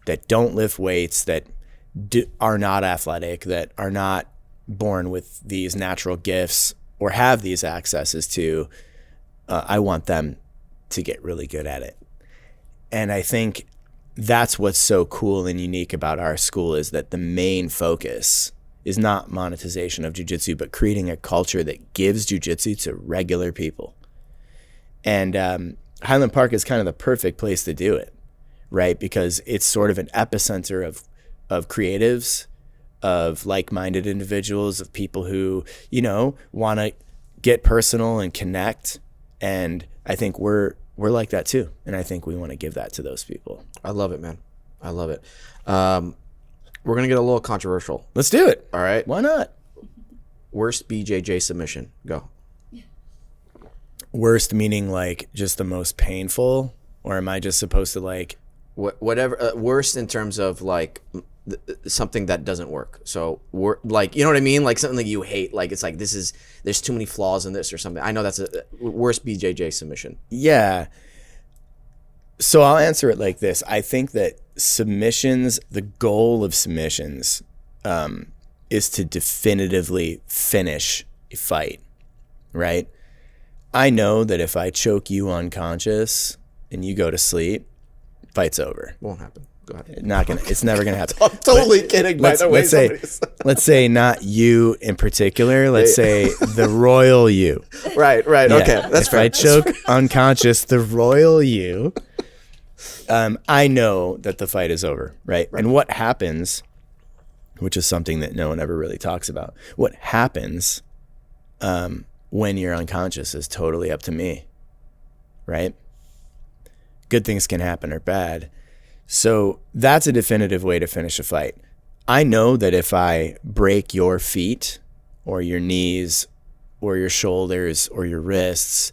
that don't lift weights, that are not athletic, that are not born with these natural gifts or have these accesses to. I want them to get really good at it. And I think that's what's so cool and unique about our school, is that the main focus is not monetization of jiu-jitsu, but creating a culture that gives jiu-jitsu to regular people. And Highland Park is kind of the perfect place to do it, right? Because it's sort of an epicenter of creatives, of like-minded individuals, of people who, want to get personal and connect. And I think we're like that too. And I think we want to give that to those people. I love it, man. I love it. We're going to get a little controversial. Let's do it. All right. Why not? Worst BJJ submission. Go. Worst meaning like just the most painful? Or am I just supposed to like... Whatever. Worst in terms of like something that doesn't work. So like, you know what I mean? Like something that you hate. Like it's like there's too many flaws in this or something. I know that's a worst BJJ submission. Yeah. So I'll answer it like this. I think that submissions, the goal of submissions is to definitively finish a fight, right? I know that if I choke you unconscious and you go to sleep, fight's over. Won't happen. Go ahead. It's never gonna happen. I'm totally kidding. By the way, Let's say not you in particular. Let's say the royal you. Right. Yeah. Okay, that's if fair. I choke unconscious the royal you, I know that the fight is over, right? And what happens, which is something that no one ever really talks about, what happens when you're unconscious is totally up to me, right? Good things can happen or bad. So that's a definitive way to finish a fight. I know that if I break your feet or your knees or your shoulders or your wrists,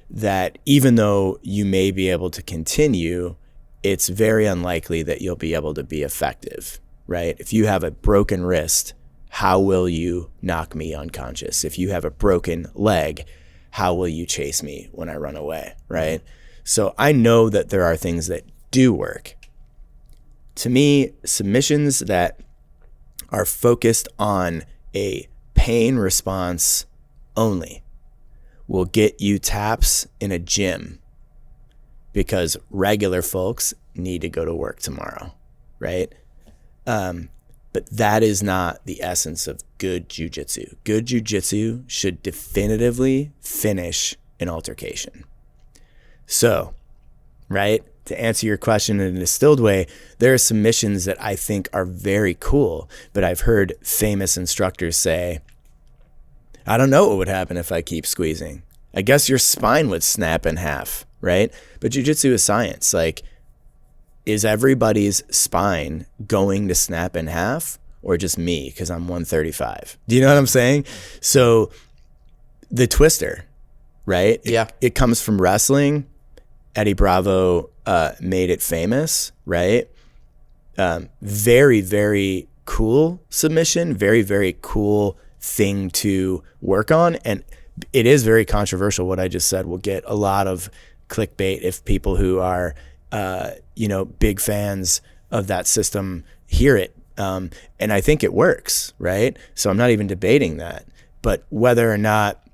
that even though you may be able to continue, it's very unlikely that you'll be able to be effective, right? If you have a broken wrist, how will you knock me unconscious? If you have a broken leg, how will you chase me when I run away, right? So I know that there are things that do work. To me, submissions that are focused on a pain response only will get you taps in a gym because regular folks need to go to work tomorrow, right? But that is not the essence of good jiu-jitsu. Good jiu-jitsu should definitively finish an altercation. So, right, to answer your question in a distilled way, there are submissions that I think are very cool, but I've heard famous instructors say, I don't know what would happen if I keep squeezing. I guess your spine would snap in half, right? But jiu-jitsu is science. Like, is everybody's spine going to snap in half or just me because I'm 135? Do you know what I'm saying? So the twister, right? Yeah. It comes from wrestling. Eddie Bravo made it famous, right? Very, very cool submission. Very, very cool thing to work on. And it is very controversial. What I just said will get a lot of clickbait if people who are big fans of that system hear it. And I think it works, right? So I'm not even debating that. But whether or not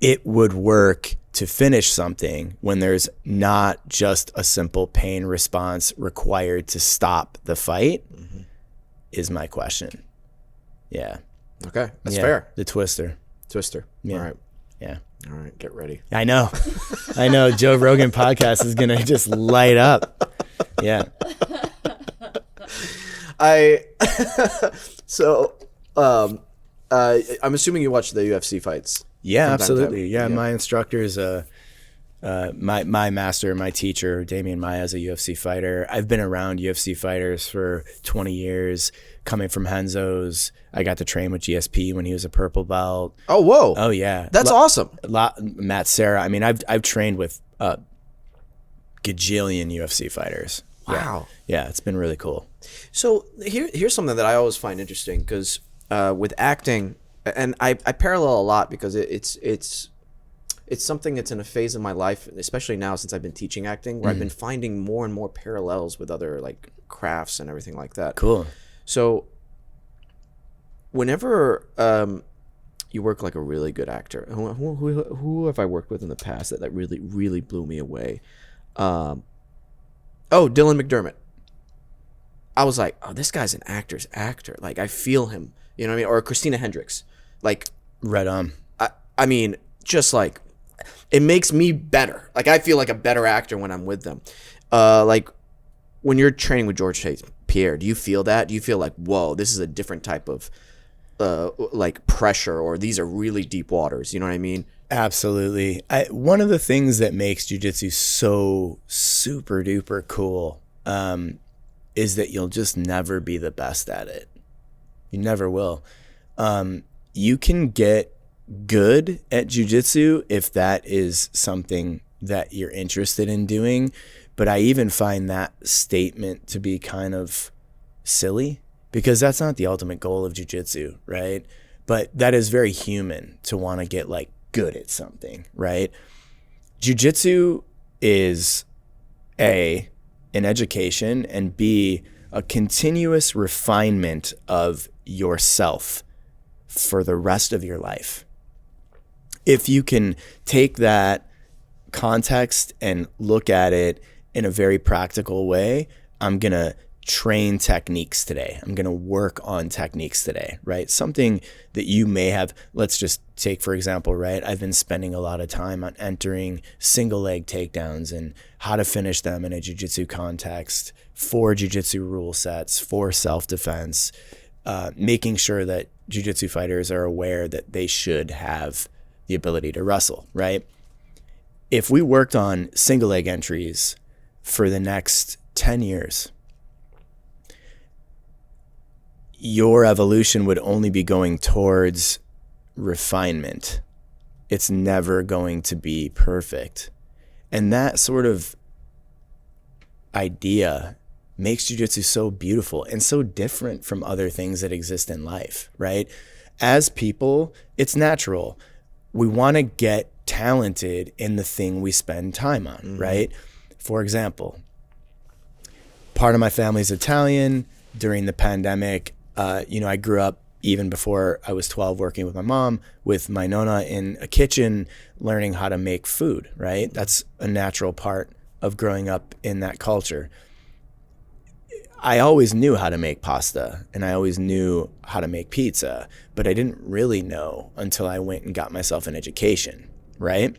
it would work to finish something when there's not just a simple pain response required to stop the fight is my question. Yeah. Okay, that's fair. The twister. Twister. Yeah. All right. Yeah. All right, get ready. I know. Joe Rogan podcast is going to just light up. Yeah. I'm assuming you watch the UFC fights. Yeah, from time to time. absolutely. Yeah, my instructor is my master, my teacher, Damian Maia, is a UFC fighter. I've been around UFC fighters for 20 years, coming from Renzo's. I got to train with GSP when he was a purple belt. Oh, whoa. Oh, yeah. That's awesome. Matt Serra. I mean, I've trained with gajillion UFC fighters. Wow. Yeah, it's been really cool. So here's something that I always find interesting because with acting, and I parallel a lot because it's something that's in a phase of my life, especially now since I've been teaching acting, where I've been finding more and more parallels with other like crafts and everything like that. Cool. So whenever you work like a really good actor, who have I worked with in the past that really, really blew me away? Dylan McDermott. I was like, oh, this guy's an actor's actor. Like, I feel him. You know what I mean? Or Christina Hendricks. Like, Right on. I mean, just like, it makes me better. Like, I feel like a better actor when I'm with them. Like, when you're training with George St. Pierre, do you feel that? Do you feel like, whoa, this is a different type of, like, pressure, or these are really deep waters? You know what I mean? Absolutely. One of the things that makes jiu-jitsu so super duper cool is that you'll just never be the best at it. You never will. You can get good at jiu-jitsu if that is something that you're interested in doing, but I even find that statement to be kind of silly because that's not the ultimate goal of jiu-jitsu, right? But that is very human to want to get like good at something, right? Jiu-jitsu is an education, and B, a continuous refinement of yourself for the rest of your life. If you can take that context and look at it in a very practical way, I'm going to train techniques today. I'm going to work on techniques today, right? Something that you may have, let's just take, for example, right? I've been spending a lot of time on entering single leg takedowns and how to finish them in a jiu-jitsu context, for jiu-jitsu rule sets, for self-defense, making sure that jiu-jitsu fighters are aware that they should have the ability to wrestle, right? If we worked on single leg entries for the next 10 years, your evolution would only be going towards refinement. It's never going to be perfect. And that sort of idea makes jiu-jitsu so beautiful and so different from other things that exist in life, right? As people, it's natural. We want to get talented in the thing we spend time on, right? For example, part of my family is Italian. During the pandemic, I grew up even before I was 12 working with my mom, with my nonna in a kitchen, learning how to make food, right? That's a natural part of growing up in that culture. I always knew how to make pasta and I always knew how to make pizza, but I didn't really know until I went and got myself an education, right?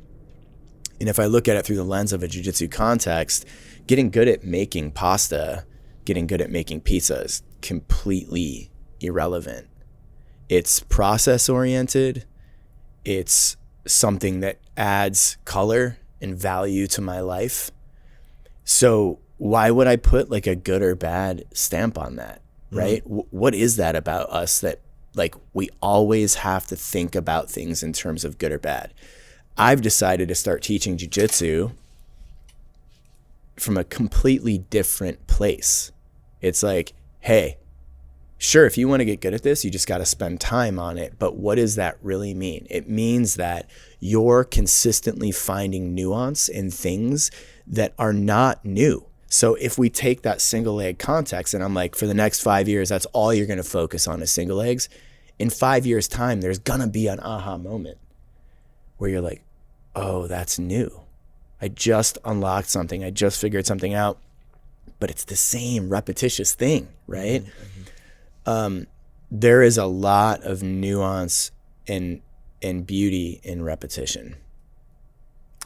And if I look at it through the lens of a jiu-jitsu context, getting good at making pasta, getting good at making pizza is completely irrelevant. It's process oriented. It's something that adds color and value to my life. So why would I put like a good or bad stamp on that, right? What is that about us that like we always have to think about things in terms of good or bad? I've decided to start teaching jiu-jitsu from a completely different place. It's like, hey, sure, if you want to get good at this, you just got to spend time on it. But what does that really mean? It means that you're consistently finding nuance in things that are not new. So if we take that single leg context and I'm like, for the next 5 years, that's all you're going to focus on is single legs. In 5 years' time, there's going to be an aha moment where you're like, oh, that's new. I just unlocked something. I just figured something out, but it's the same repetitious thing, right? There is a lot of nuance and beauty in repetition,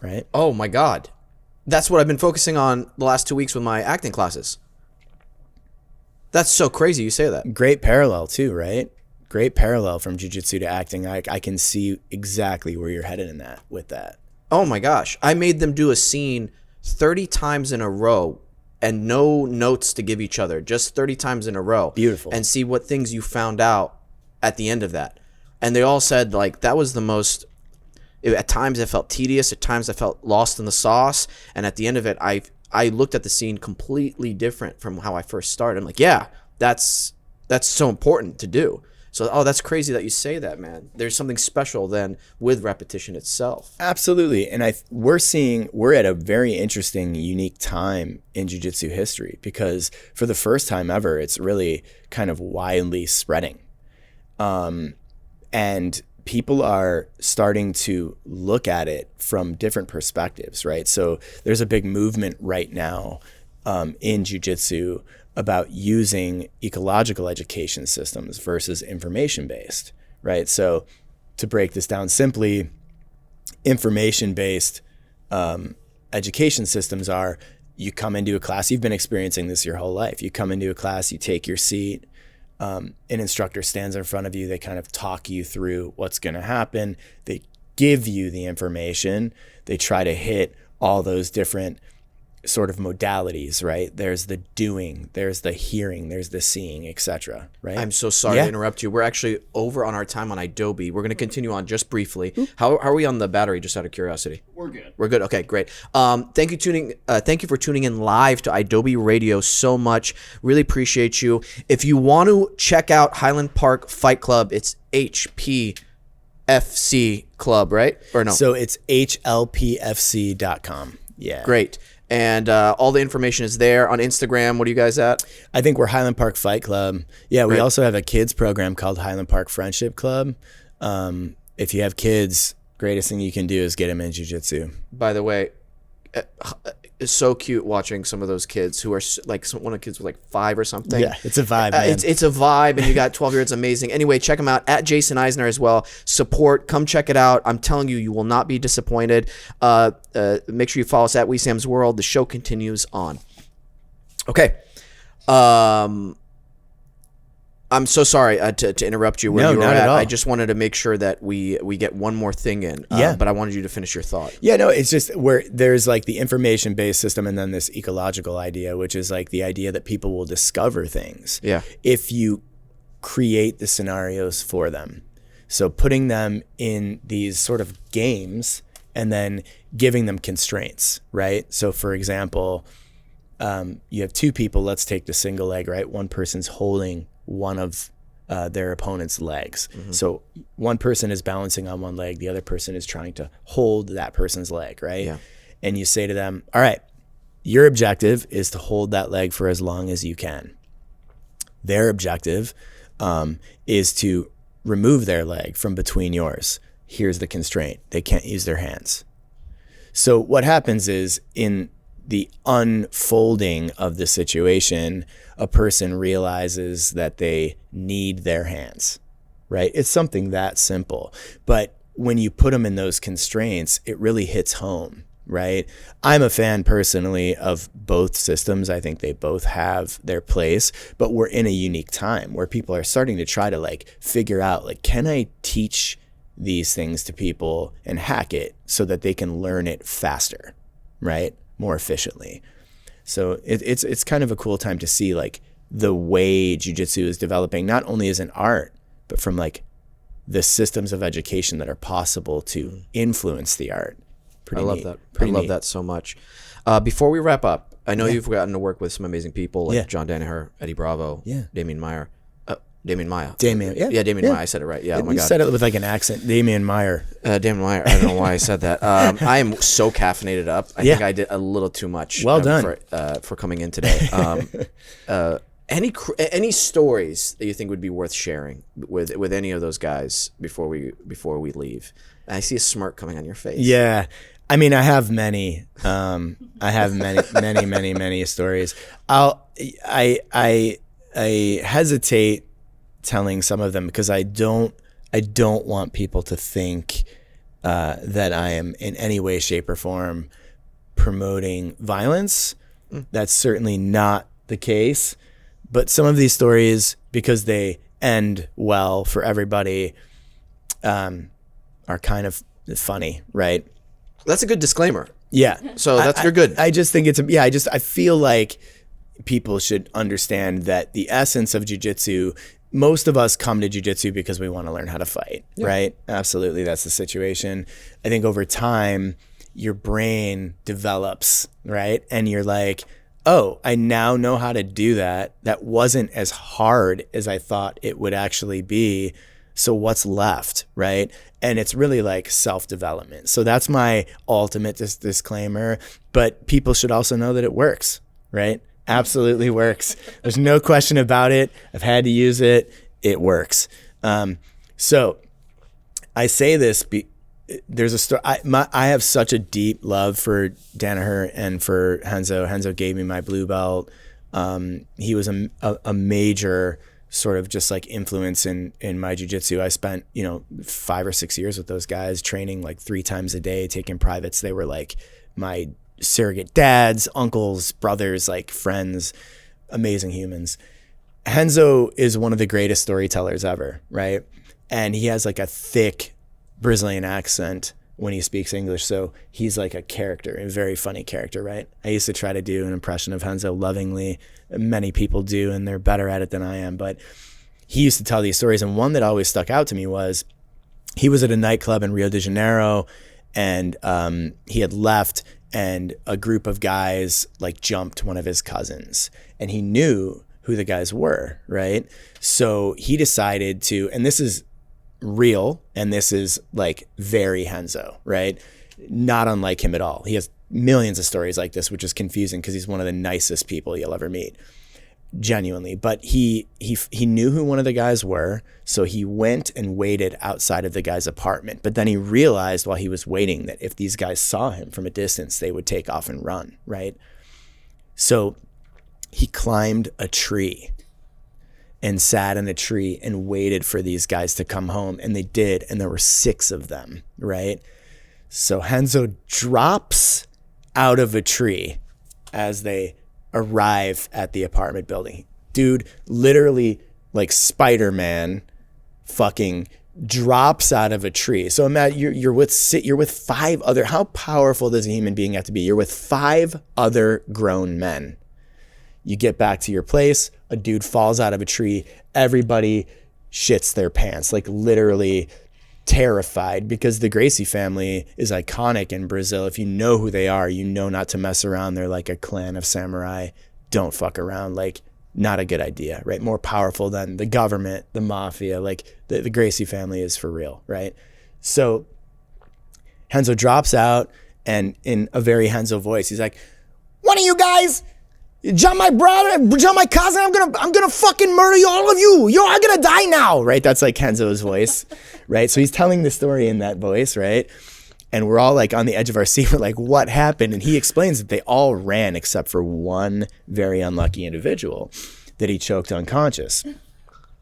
right? Oh my God. That's what I've been focusing on the last 2 weeks with my acting classes. That's so crazy you say that. Great parallel too, right? Great parallel from jiu-jitsu to acting. I can see exactly where you're headed in that with that. Oh my gosh. I made them do a scene 30 times in a row and no notes to give each other, just 30 times in a row. Beautiful. And see what things you found out at the end of that. And they all said like that was the most, at times it felt tedious, at times I felt lost in the sauce. And at the end of it, I looked at the scene completely different from how I first started. I'm like, yeah, that's so important to do. So, oh, that's crazy that you say that, man. There's something special then with repetition itself. Absolutely. And we're at a very interesting, unique time in jiu-jitsu history because for the first time ever, it's really kind of widely spreading. And people are starting to look at it from different perspectives, right? So there's a big movement right now in jiu-jitsu about using ecological education systems versus information-based, right? So to break this down simply, information-based education systems are, you come into a class, you've been experiencing this your whole life. You come into a class, you take your seat, an instructor stands in front of you, they kind of talk you through what's gonna happen. They give you the information. They try to hit all those different sort of modalities, right? There's the doing, there's the hearing, there's the seeing, etc. Right? I'm so sorry to interrupt you. We're actually over on our time on Adobe. We're going to continue on just briefly. How are we on the battery, just out of curiosity? We're good. We're good. Okay, great. Thank you for tuning in live to Adobe Radio so much. Really appreciate you. If you want to check out Highland Park Fight Club, it's HPFC Club, right? Or no? So it's hlpfc.com. Yeah. Great. And all the information is there on Instagram. What are you guys at? I think we're Highland Park Fight Club. Yeah, we also have a kids program called Highland Park Friendship Club. If you have kids, greatest thing you can do is get them in jiu-jitsu. By the way, it's so cute watching some of those kids who are one of the kids was like 5 or something. Yeah, it's a vibe, man. It's a vibe, and you got 12-year-olds, amazing. Anyway, check them out at Jason Eisner as well. Support, come check it out. I'm telling you, you will not be disappointed. Make sure you follow us at Wesam's World. The show continues on. Okay. I'm so sorry to interrupt you where No, you were not at. at all. I just wanted to make sure that we get one more thing in. Yeah. But I wanted you to finish your thought. Yeah, no, it's just where there's like the information-based system and then this ecological idea, which is like the idea that people will discover things Yeah. if you create the scenarios for them. So putting them in these sort of games and then giving them constraints, right? So for example, you have 2 people, let's take the single leg, right? One person's holding one of their opponent's legs. Mm-hmm. So one person is balancing on one leg, the other person is trying to hold that person's leg, right? Yeah. And you say to them, all right, your objective is to hold that leg for as long as you can. Their objective is to remove their leg from between yours. Here's the constraint. They can't use their hands. So what happens is in the unfolding of the situation, a person realizes that they need their hands, right? It's something that simple. But when you put them in those constraints, it really hits home, right? I'm a fan personally of both systems. I think they both have their place, but we're in a unique time where people are starting to try to like figure out, like, can I teach these things to people and hack it so that they can learn it faster, right? More efficiently. So it's kind of a cool time to see like the way jiu-jitsu is developing, not only as an art, but from like the systems of education that are possible to influence the art. I love that. I love that so much. Before we wrap up, I know you've gotten to work with some amazing people like John Danaher, Eddie Bravo, Damien Maya. Damien Maya. Damien Maya. I said it right. Yeah. Oh my You God. said it with like an accent. Damien Meyer. Damien Maya. I don't know why I said that. I am so caffeinated up. I think I did a little too much. Well done. For coming in today. Any stories that you think would be worth sharing with any of those guys before we leave? I see a smirk coming on your face. Yeah. I mean, I have many. I have many stories. I hesitate telling some of them because I don't want people to think that I am in any way, shape, or form promoting violence. That's certainly not the case. But some of these stories, because they end well for everybody, are kind of funny, right? That's a good disclaimer. Yeah. So you're good. I just think I feel like people should understand that the essence of jiu-jitsu, most of us come to jiu-jitsu because we want to learn how to fight, right? Absolutely. That's the situation. I think over time, your brain develops, right? And you're like, oh, I now know how to do that. That wasn't as hard as I thought it would actually be. So what's left, right? And it's really like self-development. So that's my ultimate disclaimer. But people should also know that it works, right? Absolutely works. There's no question about it. I've had to use it. It works. So I say this. There's a story. I have such a deep love for Danaher and for Renzo. Renzo gave me my blue belt. He was a major sort of just like influence in my jiu-jitsu. I spent 5 or 6 years with those guys, training like 3 times a day, taking privates. They were like my surrogate dads, uncles, brothers, like friends, amazing humans. Renzo is one of the greatest storytellers ever, right? And he has like a thick Brazilian accent when he speaks English. So he's like a character, a very funny character, right? I used to try to do an impression of Renzo lovingly. Many people do, and they're better at it than I am. But he used to tell these stories. And one that always stuck out to me was he was at a nightclub in Rio de Janeiro, and he had left, and a group of guys like jumped one of his cousins, and he knew who the guys were, right? So he decided to, and this is real, and this is like very Renzo, right? Not unlike him at all. He has millions of stories like this, which is confusing because he's one of the nicest people you'll ever meet. genuinely. But he knew who one of the guys were, so he went and waited outside of the guy's apartment. But then he realized while he was waiting that if these guys saw him from a distance, they would take off and run, right? So he climbed a tree and sat in a tree and waited for these guys to come home, and they did, and there were 6 of them, right? So Renzo drops out of a tree as they arrive at the apartment building. Dude, literally like Spider-Man fucking drops out of a tree. So imagine you're with 5 other, how powerful does a human being have to be? You're with 5 other grown men. You get back to your place, a dude falls out of a tree, everybody shits their pants, like literally terrified, because the Gracie family is iconic in Brazil. If you know who they are, you know not to mess around. They're like a clan of samurai. Don't fuck around. Like, not a good idea, right? More powerful than the government, the mafia. Like, the Gracie family is for real, right? So Renzo drops out, and in a very Renzo voice, he's like, "One of you guys, John, my brother, John, my cousin, I'm gonna fucking murder you, all of you. You're all gonna die now," right? That's like Renzo's voice, right? So he's telling the story in that voice, right? And we're all like on the edge of our seat. We're like, what happened? And he explains that they all ran except for one very unlucky individual that he choked unconscious.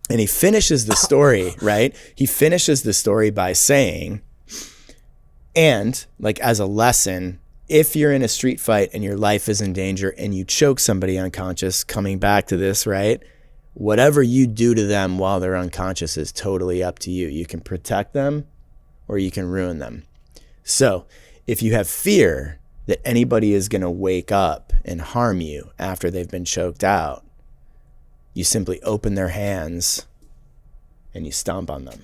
And he finishes the story, right? He finishes the story by saying, and like as a lesson, if you're in a street fight and your life is in danger and you choke somebody unconscious, coming back to this, right? Whatever you do to them while they're unconscious is totally up to you. You can protect them or you can ruin them. So if you have fear that anybody is going to wake up and harm you after they've been choked out, you simply open their hands and you stomp on them.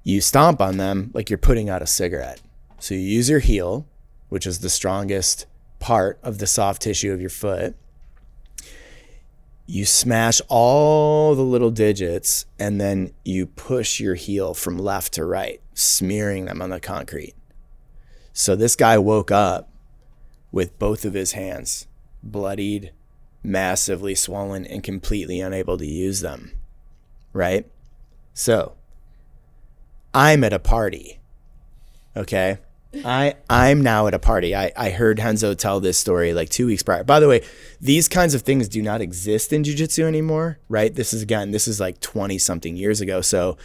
You stomp on them like you're putting out a cigarette. So you use your heel, which is the strongest part of the soft tissue of your foot. You smash all the little digits, and then you push your heel from left to right, smearing them on the concrete. So this guy woke up with both of his hands bloodied, massively swollen, and completely unable to use them, right? So I'm at a party, okay? I'm now at a party. I heard Renzo tell this story like 2 weeks prior. By the way, these kinds of things do not exist in jiu-jitsu anymore, right? This is like 20 something years ago. So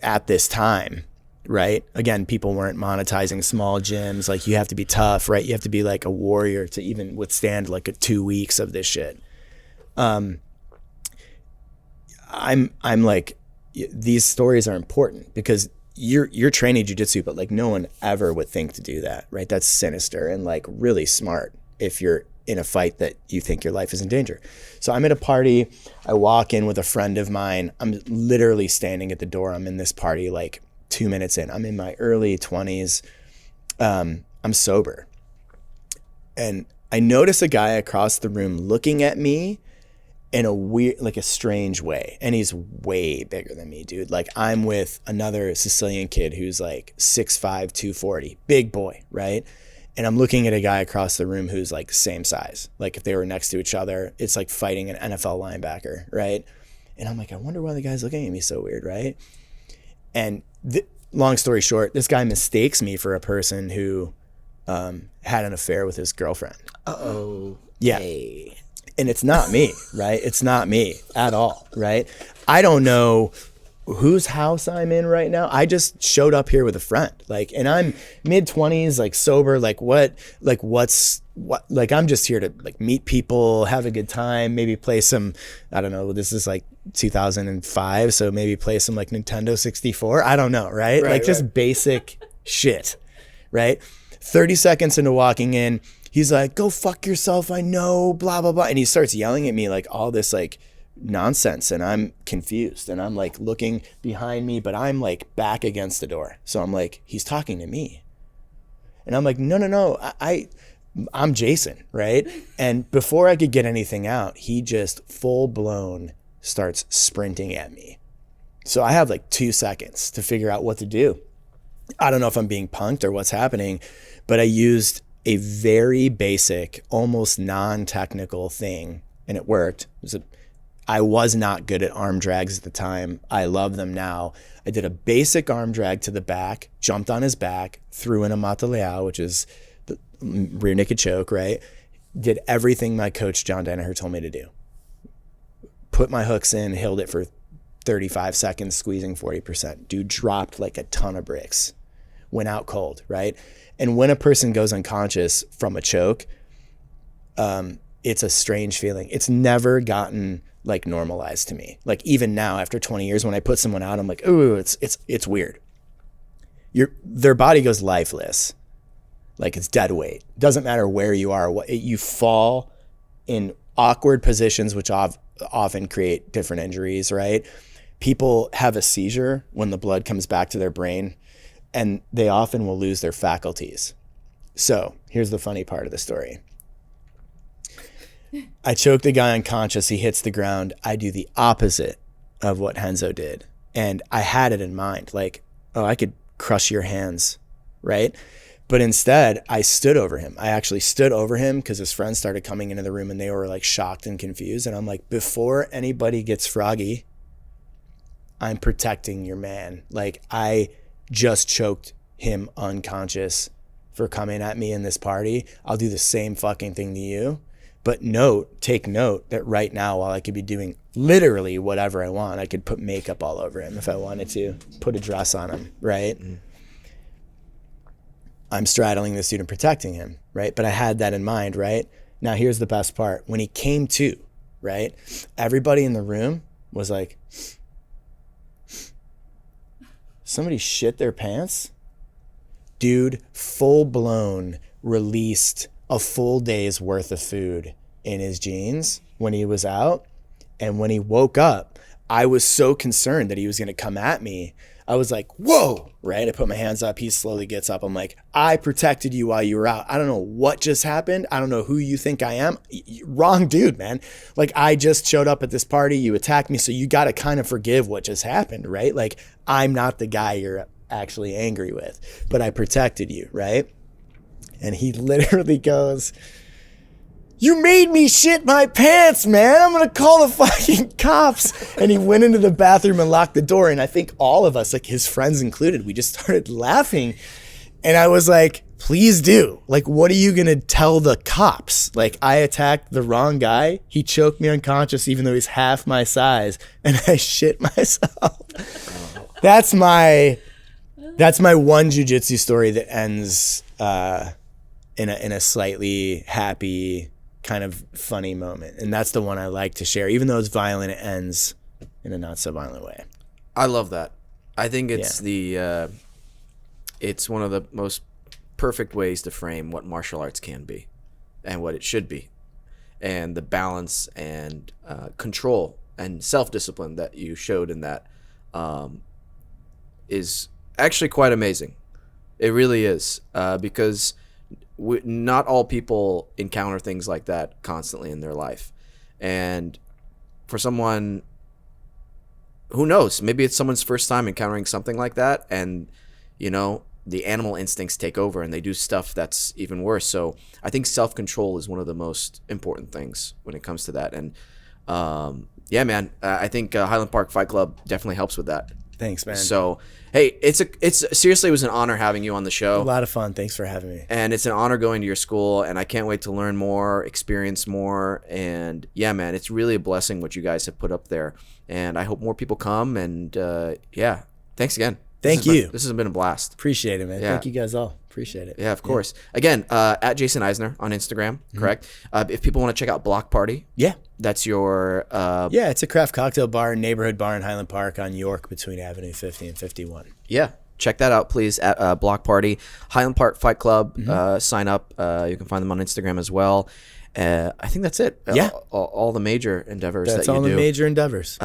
at this time, right? Again, people weren't monetizing small gyms. Like, you have to be tough, right? You have to be like a warrior to even withstand like 2 weeks of this shit. I'm like, these stories are important because you're training jiu-jitsu, but like no one ever would think to do that, right? That's sinister and like really smart if you're in a fight that you think your life is in danger. So I'm at a party. I walk in with a friend of mine. I'm literally standing at the door. I'm in this party like 2 minutes in. I'm in my early 20s. I'm sober. And I notice a guy across the room looking at me in a weird, like a strange way. And he's way bigger than me, dude. Like, I'm with another Sicilian kid who's like 6'5", 240, big boy, right? And I'm looking at a guy across the room who's like same size. Like, if they were next to each other, it's like fighting an NFL linebacker, right? And I'm like, I wonder why the guy's looking at me so weird, right? And long story short, this guy mistakes me for a person who had an affair with his girlfriend. Uh-oh. Yeah. Hey. And it's not me, right? It's not me at all, right? I don't know whose house I'm in right now. I just showed up here with a friend, like, and I'm mid-20s, like sober, like I'm just here to like meet people, have a good time, maybe play some, I don't know, this is like 2005, so maybe play some like Nintendo 64. I don't know, right? Like just basic shit, right? 30 seconds into walking in, he's like, "Go fuck yourself, I know, blah, blah, blah." And he starts yelling at me like all this like nonsense. And I'm confused. And I'm like looking behind me, but I'm like back against the door. So I'm like, he's talking to me. And I'm like, no, I'm Jason, right? And before I could get anything out, he just full blown starts sprinting at me. So I have like 2 seconds to figure out what to do. I don't know if I'm being punked or what's happening, but I used a very basic, almost non-technical thing, and it worked. I was not good at arm drags at the time. I love them now. I did a basic arm drag to the back, jumped on his back, threw in a mata leao, which is the rear naked choke, right? Did everything my coach, John Danaher, told me to do. Put my hooks in, held it for 35 seconds, squeezing 40%. Dude dropped like a ton of bricks. Went out cold, right? And when a person goes unconscious from a choke, it's a strange feeling. It's never gotten like normalized to me. Like even now, after 20 years, when I put someone out, I'm like, ooh, it's weird. Their body goes lifeless. Like it's dead weight. Doesn't matter where you are. You fall in awkward positions, which often create different injuries, right? People have a seizure when the blood comes back to their brain, and they often will lose their faculties. So here's the funny part of the story. I choke the guy unconscious. He hits the ground. I do the opposite of what Renzo did. And I had it in mind, like, oh, I could crush your hands, right? But instead, I stood over him. I actually stood over him because his friends started coming into the room and they were like shocked and confused. And I'm like, before anybody gets froggy, I'm protecting your man. Like I just choked him unconscious for coming at me in this party. I'll do the same fucking thing to you. But take note that right now, while I could be doing literally whatever I want, I could put makeup all over him if I wanted to, put a dress on him, right? Mm. I'm straddling this dude and protecting him, right? But I had that in mind, right? Now here's the best part. When he came to, right? Everybody in the room was like, somebody shit their pants? Dude, full blown released a full day's worth of food in his jeans when he was out. And when he woke up, I was so concerned that he was going to come at me. I was like, whoa, right? I put my hands up. He slowly gets up. I'm like, I protected you while you were out. I don't know what just happened. I don't know who you think I am. Wrong dude, man. Like I just showed up at this party. You attacked me. So you got to kind of forgive what just happened, right? Like I'm not the guy you're actually angry with, but I protected you, right? And he literally goes, you made me shit my pants, man. I'm going to call the fucking cops. And he went into the bathroom and locked the door. And I think all of us, like his friends included, we just started laughing. And I was like, please do. Like, what are you going to tell the cops? Like, I attacked the wrong guy. He choked me unconscious even though he's half my size. And I shit myself. That's my one jiu-jitsu story that ends in a slightly happy, kind of funny moment. And that's the one I like to share. Even though it's violent, it ends in a not so violent way. I love that. I think it's it's one of the most perfect ways to frame what martial arts can be and what it should be. And the balance and control and self-discipline that you showed in that is actually quite amazing. It really is, because not all people encounter things like that constantly in their life. And for someone, who knows, maybe it's someone's first time encountering something like that, and the animal instincts take over and they do stuff that's even worse. So I think self-control is one of the most important things when it comes to that. And yeah, man, I think Highland Park Fight Club definitely helps with that. Thanks, man. So, hey, it's seriously, it was an honor having you on the show. A lot of fun. Thanks for having me. And it's an honor going to your school, and I can't wait to learn more, experience more. And yeah, man, it's really a blessing what you guys have put up there. And I hope more people come. And yeah, thanks again. Thank you. This has been a blast. Appreciate it, man. Yeah. Thank you guys all. Appreciate it. Yeah, of course. Again, at Jason Eisner on Instagram, correct? If people want to check out Block Party, yeah, that's your yeah, it's a craft cocktail bar, neighborhood bar in Highland Park on York between Avenue 50 and 51. Yeah, check that out, please, at Block Party. Highland Park Fight Club, sign up. You can find them on Instagram as well. I think that's it. Yeah. All the major endeavors that's that you do. That's all the major endeavors.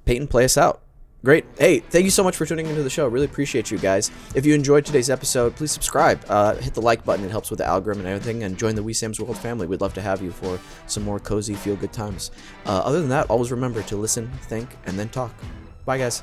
Peyton, play us out. Great. Hey, thank you so much for tuning into the show. Really appreciate you guys. If you enjoyed today's episode, please subscribe. Hit the like button. It helps with the algorithm and everything. And join the Wesam's World family. We'd love to have you for some more cozy, feel-good times. Other than that, always remember to listen, think, and then talk. Bye, guys.